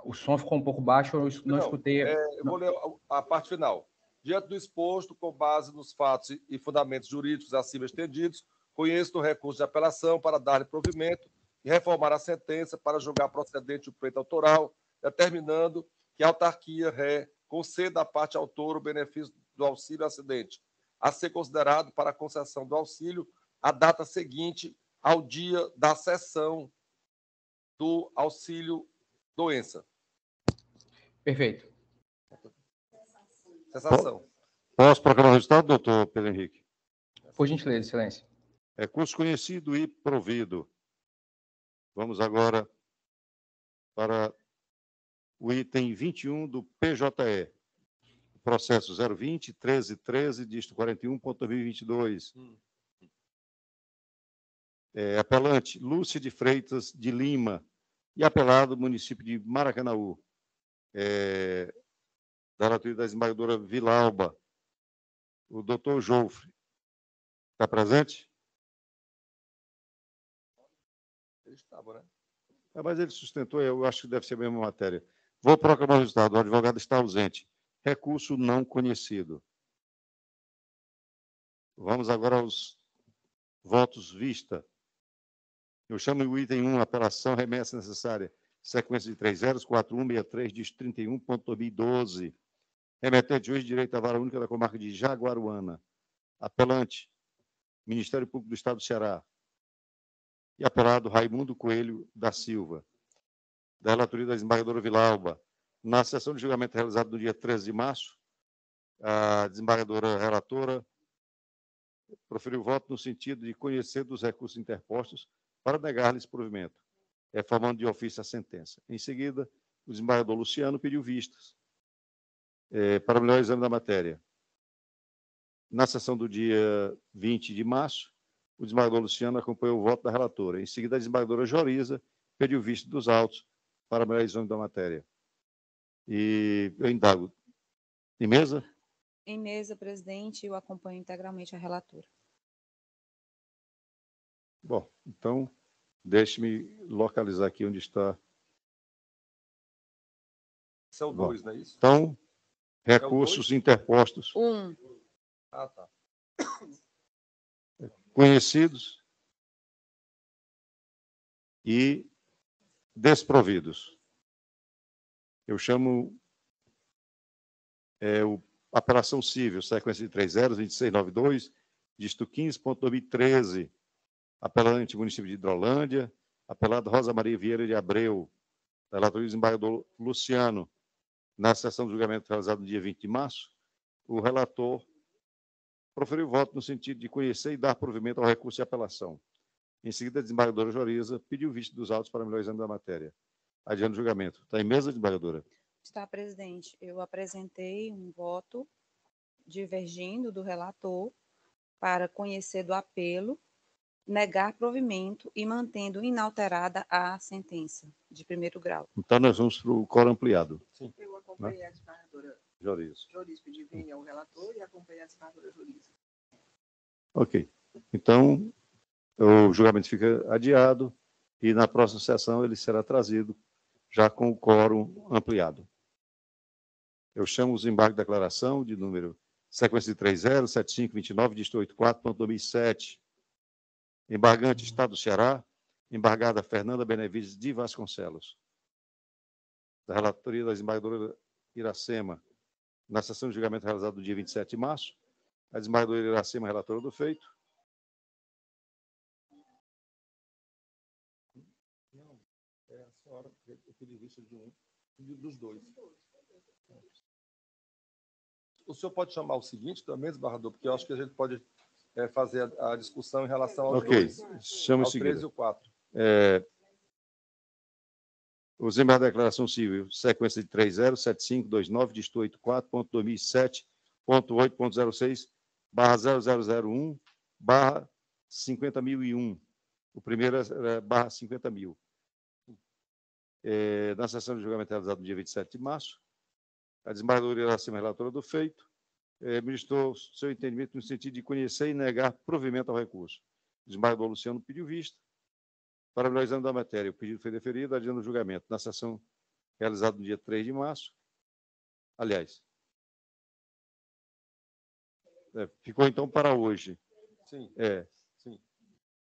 o som ficou um pouco baixo, eu não escutei. Eu vou ler a parte final. Diante do exposto, com base nos fatos e fundamentos jurídicos acima estendidos, conheço do recurso de apelação para dar-lhe provimento e reformar a sentença para julgar procedente o pleito autoral, determinando que a autarquia ré conceda à parte autora o benefício do auxílio-acidente, a ser considerado para a concessão do auxílio a data seguinte ao dia da cessão do auxílio-doença. Perfeito. Cessação. Posso proclamar o resultado, doutor Pedro Henrique? Por gentileza, excelência. Recurso conhecido e provido. Vamos agora para o item 21 do PJE. Processo 020-1313, dígito 41.2022. Apelante Lúcia de Freitas de Lima e apelado município de Maracanaú. Da relatoria da desembargadora Vilalba. O doutor Joufre. Está presente? Ele estava, né? Mas ele sustentou, eu acho que deve ser a mesma matéria. Vou proclamar o resultado. O advogado está ausente. Recurso não conhecido. Vamos agora aos votos vista. Eu chamo o item 1, apelação, remessa necessária, sequência de 3 zeros, 4163, dígito 31.2012. Remetente, juiz de direito da vara única da comarca de Jaguaruana. Apelante, Ministério Público do Estado do Ceará. E apelado Raimundo Coelho da Silva. Da relatoria da desembargadora Vilalba. Na sessão de julgamento realizada no dia 13 de março, a desembargadora relatora proferiu voto no sentido de conhecer dos recursos interpostos para negar-lhes provimento, formando de ofício a sentença. Em seguida, o desembargador Luciano pediu vistas para o melhor exame da matéria. Na sessão do dia 20 de março, o desembargador Luciano acompanhou o voto da relatora. Em seguida, a desembargadora Joriza pediu vista dos autos para o melhor exame da matéria. E eu indago. Em mesa? Em mesa, presidente, eu acompanho integralmente a relatora. Bom, então, deixe-me localizar aqui onde está. São dois, não é isso? Então, recursos interpostos. Ah, tá. Conhecidos e desprovidos. Eu chamo a apelação civil, sequência de 3 zeros, 2692, dígito 15.2013, apelante município de Hidrolândia apelado Rosa Maria Vieira de Abreu, relatoria do desembargador Luciano, na sessão do julgamento realizado no dia 20 de março, o relator proferiu voto no sentido de conhecer e dar provimento ao recurso de apelação. Em seguida, a desembargadora Joriza pediu vista dos autos para melhor exame da matéria. Adiante o julgamento. Está em mesa, desembargadora? Está, presidente. Eu apresentei um voto divergindo do relator para conhecer do apelo, negar provimento e mantendo inalterada a sentença de primeiro grau. Então, nós vamos para o coro ampliado. Sim. Eu acompanhei a desembargadora Joriza. pedi vênia ao relator e acompanhei a desembargadora Joriza. Ok. Então, o julgamento fica adiado e na próxima sessão ele será trazido já com o quórum ampliado. Eu chamo os embargos de declaração de número sequência de 307529, dígito 84.2007. Embargante Estado do Ceará, embargada Fernanda Benevides de Vasconcelos. Da relatoria da desembargadora Iracema, na sessão de julgamento realizada no dia 27 de março, a desembargadora Iracema, relatora do feito. Não, é a senhora, eu pedi vista de um, dos dois. O senhor pode chamar o seguinte também, desembargador, porque eu acho que a gente pode fazer a discussão em relação aos dois. Chama ao 13 e o 4. Os embargos da declaração civil, sequência de 307529, dígito 84.284.2007.8.06/0001/50.001. O primeiro é barra 50.000. Na sessão de julgamento realizada no dia 27 de março, a desembargadora Iracema, relatora do feito, ministrou seu entendimento no sentido de conhecer e negar provimento ao recurso. O desembargador Luciano pediu vista para melhor exame da matéria. O pedido foi deferido, adiando o julgamento. Na sessão realizada no dia 3 de março, aliás, ficou então para hoje. Sim. Sim.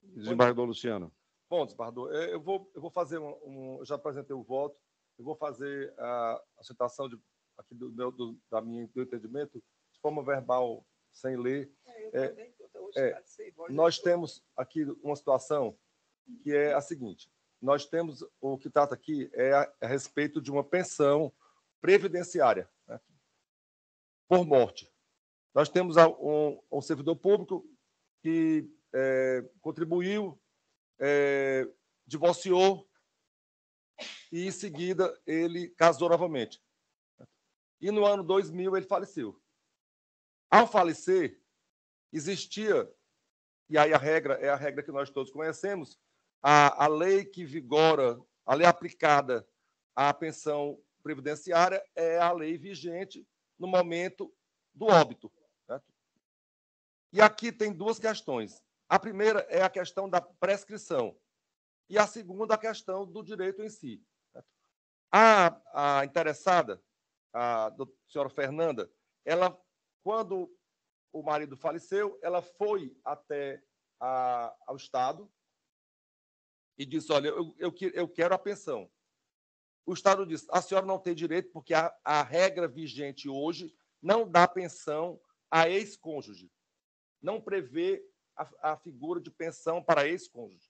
Desembargador Luciano. Bom, desembargador, eu vou fazer eu já apresentei o voto, eu vou fazer a citação aqui do meu entendimento de forma verbal, sem ler. Nós temos aqui uma situação que é a seguinte: nós temos, o que trata aqui a respeito de uma pensão previdenciária, né, por morte. Nós temos um servidor público que contribuiu, divorciou e, em seguida, ele casou novamente. E no ano 2000 ele faleceu. Ao falecer, existia, e aí a regra é a regra que nós todos conhecemos, a lei que vigora, a lei aplicada à pensão previdenciária é a lei vigente no momento do óbito. Certo? E aqui tem duas questões. A primeira é a questão da prescrição e a segunda a questão do direito em si. Certo? A interessada, a senhora Fernanda, ela, quando o marido faleceu, ela foi até ao Estado e disse: olha, eu quero a pensão. O Estado disse: a senhora não tem direito porque a regra vigente hoje não dá pensão a ex-cônjuge. Não prevê a figura de pensão para ex-cônjuge,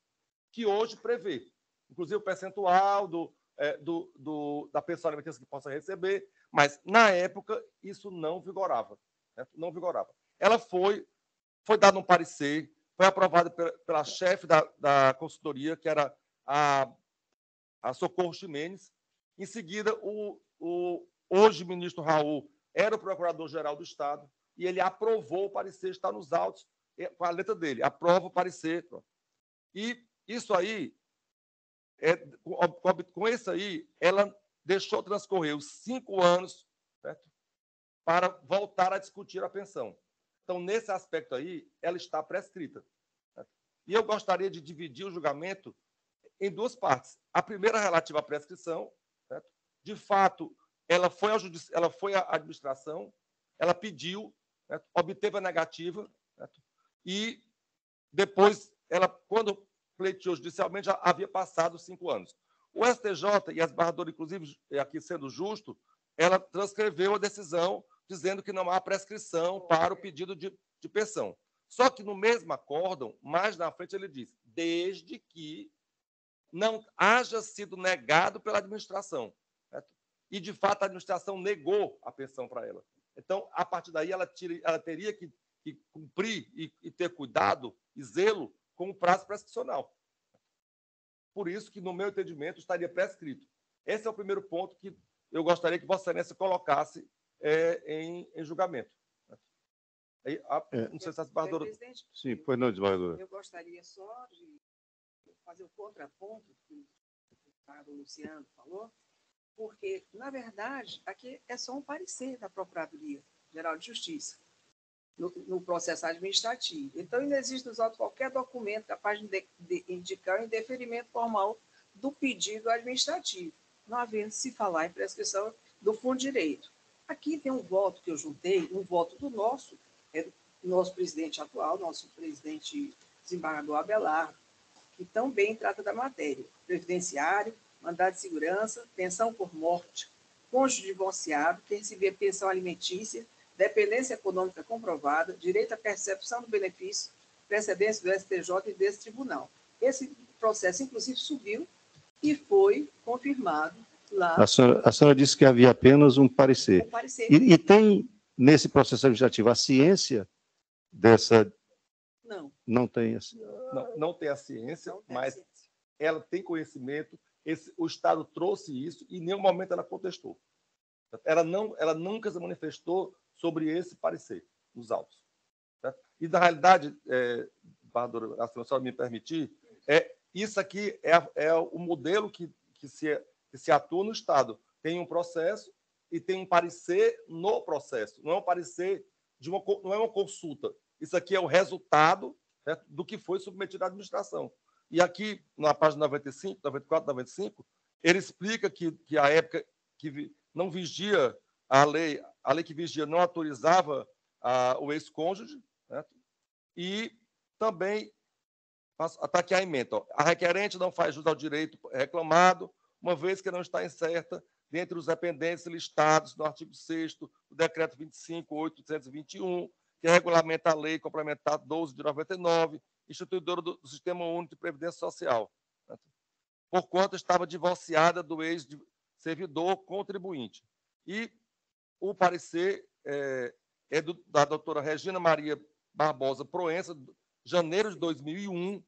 que hoje prevê, inclusive o percentual da pensão alimentícia que possa receber, mas, na época, isso não vigorava. Né? Não vigorava. Ela foi dado um parecer, foi aprovada pela chefe da consultoria, que era a Socorro Ximenes. Em seguida, o hoje ministro Raul era o procurador-geral do Estado e ele aprovou o parecer, está nos autos, com a letra dele, aprova o parecer. E isso aí, com isso aí, ela deixou transcorrer os 5 anos, certo? Para voltar a discutir a pensão. Então, nesse aspecto aí, ela está prescrita. Certo? E eu gostaria de dividir o julgamento em duas partes. A primeira relativa à prescrição, certo? De fato, ela foi à administração, ela pediu, certo? Obteve a negativa, certo? E depois, quando pleiteou judicialmente, já havia passado 5 anos. O STJ, e a desembargadora, inclusive, aqui sendo justo, ela transcreveu a decisão dizendo que não há prescrição para o pedido de pensão. Só que no mesmo acórdão, mais na frente, ele diz: desde que não haja sido negado pela administração. Certo? E, de fato, a administração negou a pensão para ela. Então, a partir daí, ela teria que cumprir e ter cuidado e zelo com o prazo prescricional. Por isso que, no meu entendimento, estaria prescrito. Esse é o primeiro ponto que eu gostaria que Vossa Excelência colocasse em julgamento. Aí, não sei se a desembargadora... Sim, pois não, desembargadora. Eu gostaria só de fazer o contraponto que o Luciano falou, porque, na verdade, aqui é só um parecer da Procuradoria-Geral de Justiça no processo administrativo. Então, ainda existe nos autos qualquer documento capaz de indicar o indeferimento formal do pedido administrativo, não havendo se falar em prescrição do fundo de direito. Aqui tem um voto que eu juntei, um voto do nosso presidente atual, nosso presidente desembargador Abelardo, que também trata da matéria. Previdenciário, mandado de segurança, pensão por morte, cônjuge divorciado, que recebia pensão alimentícia, dependência econômica comprovada, direito à percepção do benefício, precedência do STJ e desse tribunal. Esse processo, inclusive, subiu e foi confirmado lá. A senhora disse que havia apenas um parecer. Um parecer. E tem, nesse processo administrativo, a ciência dessa... Não. Não tem. Não tem a ciência, mas ela tem conhecimento. O Estado trouxe isso e em nenhum momento ela contestou. Ela nunca se manifestou sobre esse parecer nos autos. Certo? E, na realidade, a senhora me permitir, isso aqui é o modelo que se atua no Estado. Tem um processo e tem um parecer no processo. Não é um parecer, não é uma consulta. Isso aqui é o resultado, certo, do que foi submetido à administração. E aqui, na página 95, 94, 95, ele explica que a época que não vigia a lei que vigia não autorizava o ex-cônjuge, certo? E também está aqui a emenda. A requerente não faz jus ao direito reclamado, uma vez que não está incerta dentre os dependentes listados no artigo 6º do Decreto 25.821, que regulamenta a Lei Complementar 12 de 99, instituidora do Sistema Único de Previdência Social, certo? Porquanto estava divorciada do ex-servidor contribuinte. E o parecer da doutora Regina Maria Barbosa Proença, janeiro de 2001,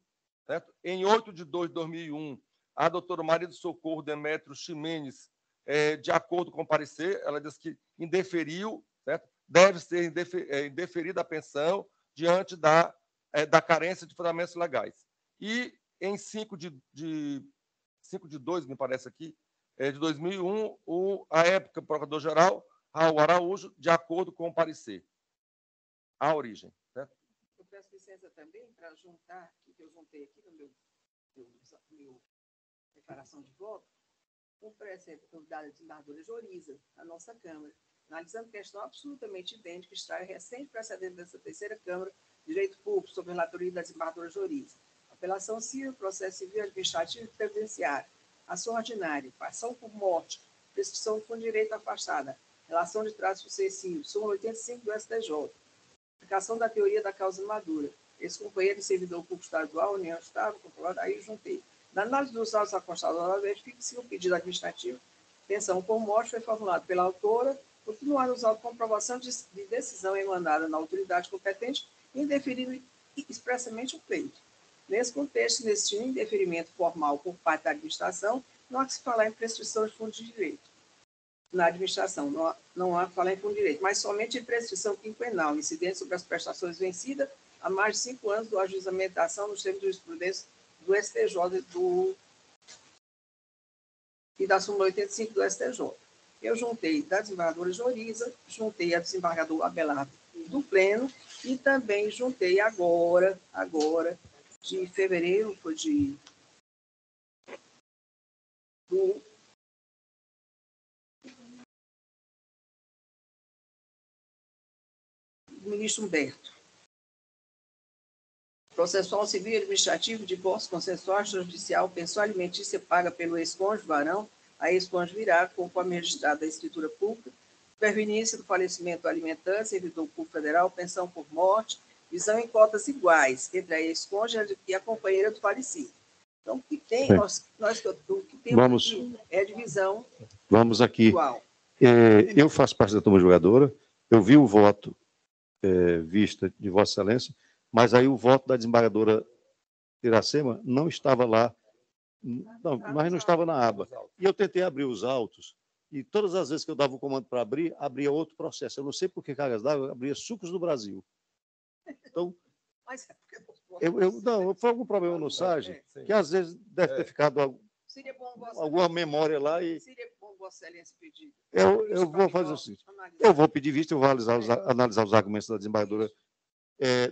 certo? Em 8 de 2 de 2001, a doutora Maria do Socorro Demétrio Ximenes, de acordo com o parecer, ela diz que indeferiu, certo? Deve ser indeferida a pensão diante da carência de fundamentos legais. E em 5 de 2, me parece aqui, de 2001, a época procurador-geral, Raul Araújo, de acordo com o parecer. A origem. Certo? Eu peço licença também para juntar, que eu juntei aqui no meu declaração de voto, um preceito da desembargadora Joriza, da nossa Câmara, analisando questão absolutamente idêntica, que extrai recente precedente dessa terceira Câmara de Direito Público sobre a relatoria da desembargadora Joriza. Apelação civil, processo civil, administrativo e previdenciário, ação ordinária, ação por morte, prescrição do fundo de direito afastada, relação de trato sucessivo, súmula 85 do STJ, aplicação da teoria da causa madura, ex-companheiro e servidor público estadual, União Estável, comprovado, aí eu juntei. Na análise dos autos afastados, verifica-se o pedido administrativo, pensão por morte, foi formulado pela autora, continuar nos autos comprovação de decisão emanada na autoridade competente e indeferido expressamente o pleito. Nesse contexto, nesse indeferimento formal por parte da administração, não há que se falar em prescrição de fundo de direito. Na administração, não há que falar em fundo de direito, mas somente em prescrição quinquenal, incidente sobre as prestações vencidas há mais de 5 anos do ajuizamento da ação nos termos de jurisprudência do STJ e da súmula 85 do STJ. Eu juntei da desembargadora Joriza, juntei a desembargador Abelardo do Pleno e também juntei agora, de fevereiro, foi do ministro Humberto. Processual civil e administrativo, divórcio consensual, judicial, pensão alimentícia paga pelo ex-cônjuge varão, a ex-cônjuge virá, conforme registrado da escritura pública, superveniência do falecimento alimentante, servidor público federal, pensão por morte, visão em cotas iguais entre a ex-cônjuge e a companheira do falecido. Então, o que Tem, Bem, nós que temos vamos, aqui é a divisão vamos aqui. igual. Eu faço parte da turma julgadora, eu vi o voto vista de Vossa Excelência, mas aí o voto da desembargadora Iracema não estava lá, não, mas não estava na aba. E eu tentei abrir os autos, e todas as vezes que eu dava o comando para abrir, abria outro processo. Eu não sei por que cargas d'água, abria Sucos do Brasil. Então, Mas é porque não, foi algum problema no SAGE, que às vezes deve ter ficado seria bom alguma memória lá e... Seria bom Vossa Excelência pedir. Eu vou fazer o seguinte, eu vou pedir vista, eu vou analisar os argumentos da desembargadora.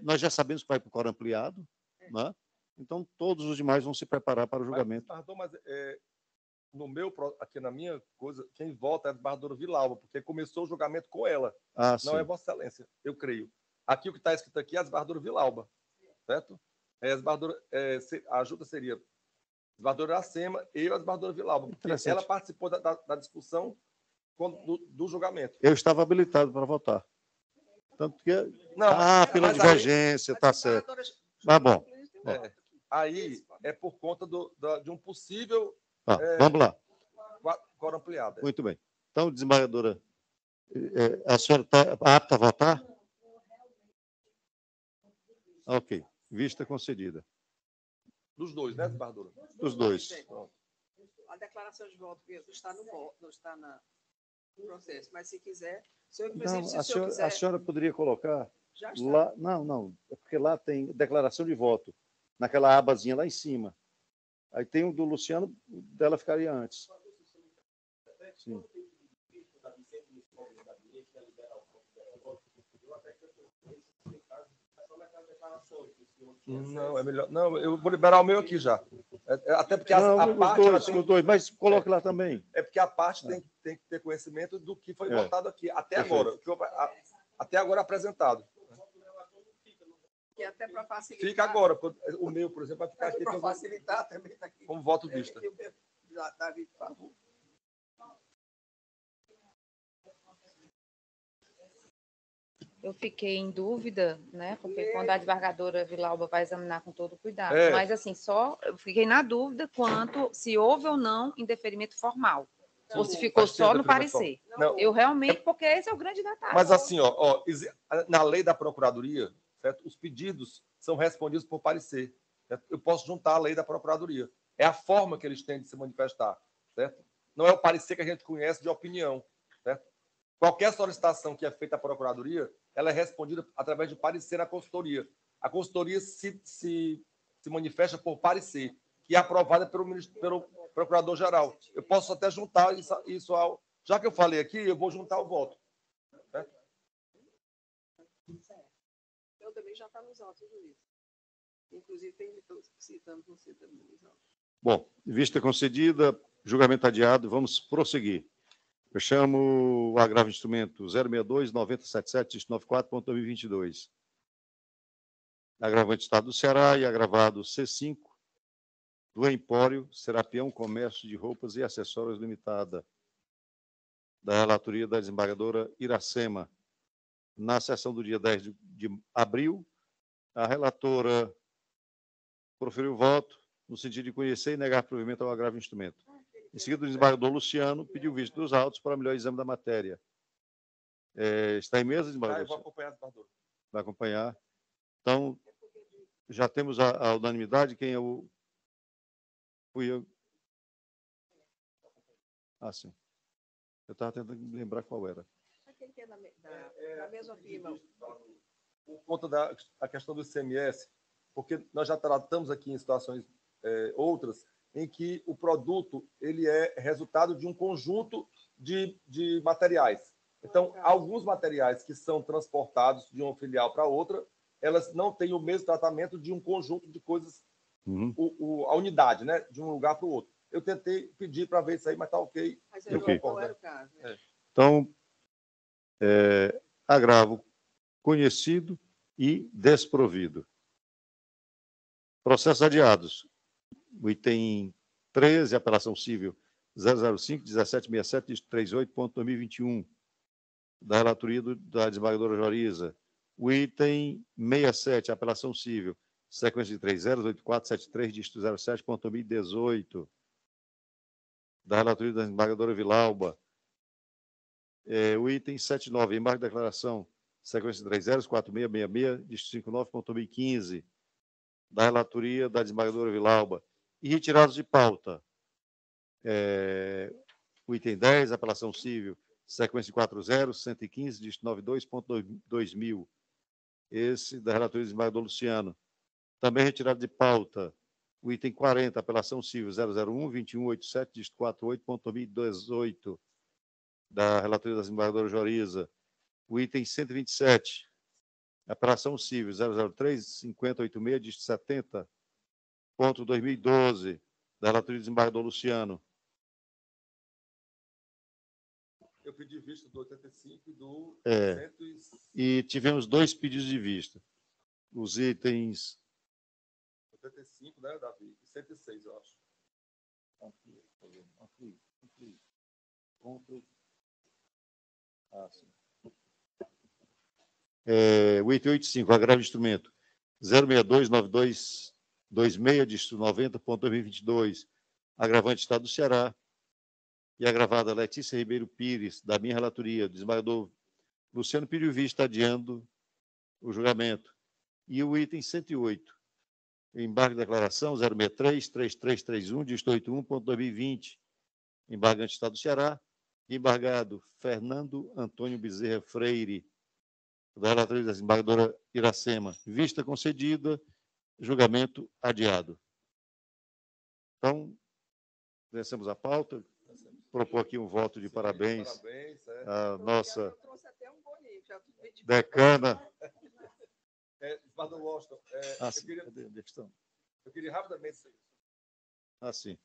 Nós já sabemos que vai para o coro ampliado, né? Então todos os demais vão se preparar para o julgamento. Mas no meu, aqui na minha coisa, quem vota é a desembargadora Vilauba, porque começou o julgamento com ela. Não sim. é Vossa Excelência, eu creio. Aqui o que está escrito aqui é a desembargadora Vilauba, certo? A desembargadora, a ajuda seria a desembargadora Iracema e a desembargadora Vilauba, porque ela participou da discussão do julgamento. Eu estava habilitado para votar. Tanto que... pela mas divergência, está certo. Mas bom. Aí é por conta de um possível... vamos lá. Coro ampliado. Muito bem. Então, desembargadora, a senhora está apta a votar? Ok. Vista concedida. Dos dois, né, desembargadora? Dos dois. A declaração de voto está no processo, mas se quiser... A senhora poderia colocar... Já está. Lá, não. É porque lá tem declaração de voto, naquela abazinha lá em cima. Aí tem o do Luciano, dela ficaria antes. Sim. Não, é melhor. Não, eu vou liberar o meu aqui já. Até porque a parte... Os dois, mas coloque lá também. É porque a parte tem que ter conhecimento do que foi votado aqui, até agora. Até agora apresentado. Que até para facilitar. Fica agora. O meu, por exemplo, vai ficar aqui. Para facilitar também está aqui. Como voto vista. Davi, por favor. Eu fiquei em dúvida, né? Porque quando a desembargadora Vilauba vai examinar com todo cuidado. Mas, assim, eu fiquei na dúvida quanto se houve ou não indeferimento formal. Ou se ficou só no parecer. Não, eu realmente, porque esse é o grande detalhe. Mas, assim, na lei da Procuradoria, certo? Os pedidos são respondidos por parecer. Certo? Eu posso juntar a lei da Procuradoria. É a forma que eles têm de se manifestar. Certo? Não é o parecer que a gente conhece de opinião. Certo? Qualquer solicitação que é feita à Procuradoria, ela é respondida através de parecer na consultoria. A consultoria se manifesta por parecer, que é aprovada pelo Procurador-Geral. Eu posso até juntar isso ao... Já que eu falei aqui, eu vou juntar o voto. Certo? Eu também já está nos autos, juiz. Inclusive, estou citando você também nos autos. Bom, vista concedida, julgamento adiado, vamos prosseguir. Eu chamo o agravo de instrumento 062-977-94.2022. Agravante Estado do Ceará e agravado C5 do Empório Serapião Comércio de Roupas e Acessórios Limitada, da relatoria da desembargadora Iracema. Na sessão do dia 10 de abril, a relatora proferiu o voto no sentido de conhecer e negar provimento ao agravo de instrumento. Em seguida, o desembargador Luciano pediu vista dos autos para melhor exame da matéria. Está em mesa, desembargador? Eu vou acompanhar, desembargador. Vai acompanhar. Então, já temos a unanimidade. Quem é o... Fui eu. Sim. Eu estava tentando lembrar qual era. Aquele que é da mesma firma. Por conta da questão do ICMS, porque nós já tratamos aqui em situações outras, em que o produto ele é resultado de um conjunto de materiais. Então, alguns materiais que são transportados de uma filial para outra, elas não têm o mesmo tratamento de um conjunto de coisas, a unidade, né, de um lugar para o outro. Eu tentei pedir para ver isso aí, mas está ok. Mas eu não era o caso. Né? Então, agravo conhecido e desprovido. Processos adiados. O item 13, apelação civil 005-1767-38.2021, da relatoria da desembargadora Joriza. O item 67, apelação civil sequência de 308473, dígito 07.2018, da relatoria da desembargadora Vilauba. O item 79, embargo de declaração, sequência de 304666, dígito 59.2015, da relatoria da desembargadora Vilauba. E retirados de pauta, o item 10, apelação civil, sequência de 40115, dígito 92.2000, esse da relatoria do desembargador Luciano. Também retirado de pauta o item 40, apelação civil 001-2187, dígito 48.2018, da relatoria da desembargadora Joriza. O item 127, apelação civil 003-5086, dígito 70.2012, da relatoria do desembargador Luciano. Eu pedi vista do 85 e do... E tivemos 2 pedidos de vista. Os itens... 85, né, Davi? E 106, eu acho. O item 85, agravo de instrumento 0629226, dígito 90.2022, agravante Estado do Ceará, e agravada Letícia Ribeiro Pires, da minha relatoria, desembargador Luciano pediu vista adiando o julgamento. E o item 108, embargo de declaração 063-3331, dígito 81.2020, embargante Estado do Ceará, embargado Fernando Antônio Bezerra Freire, da relatoria da desembargadora Iracema, vista concedida, julgamento adiado. Então, vencemos a pauta. Propor aqui um voto de parabéns à nossa decana. Desembargador Washington, eu queria rapidamente... Sim.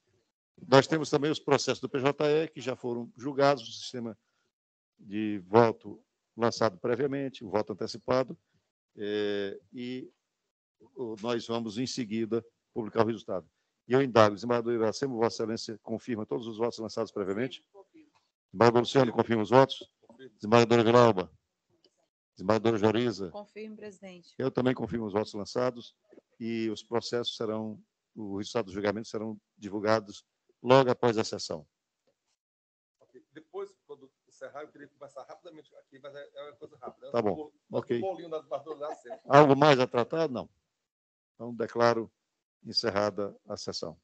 Nós temos também os processos do PJE, que já foram julgados no sistema de voto lançado previamente, o voto antecipado, e nós vamos, em seguida, publicar o resultado. E eu indago, desembargador Iracema, Vossa Excelência confirma todos os votos lançados previamente? Desembargador Luciano, confirma os votos? Desembargadora Vilauba? Desembargadora Joriza? Confirmo, presidente. Eu também confirmo os votos lançados e os processos serão, o resultado do julgamento serão divulgados logo após a sessão. Depois, quando encerrar, eu queria conversar rapidamente aqui, mas é uma coisa rápida. Tá bom, ok. Das Algo mais a tratar? Não. Então, declaro encerrada a sessão.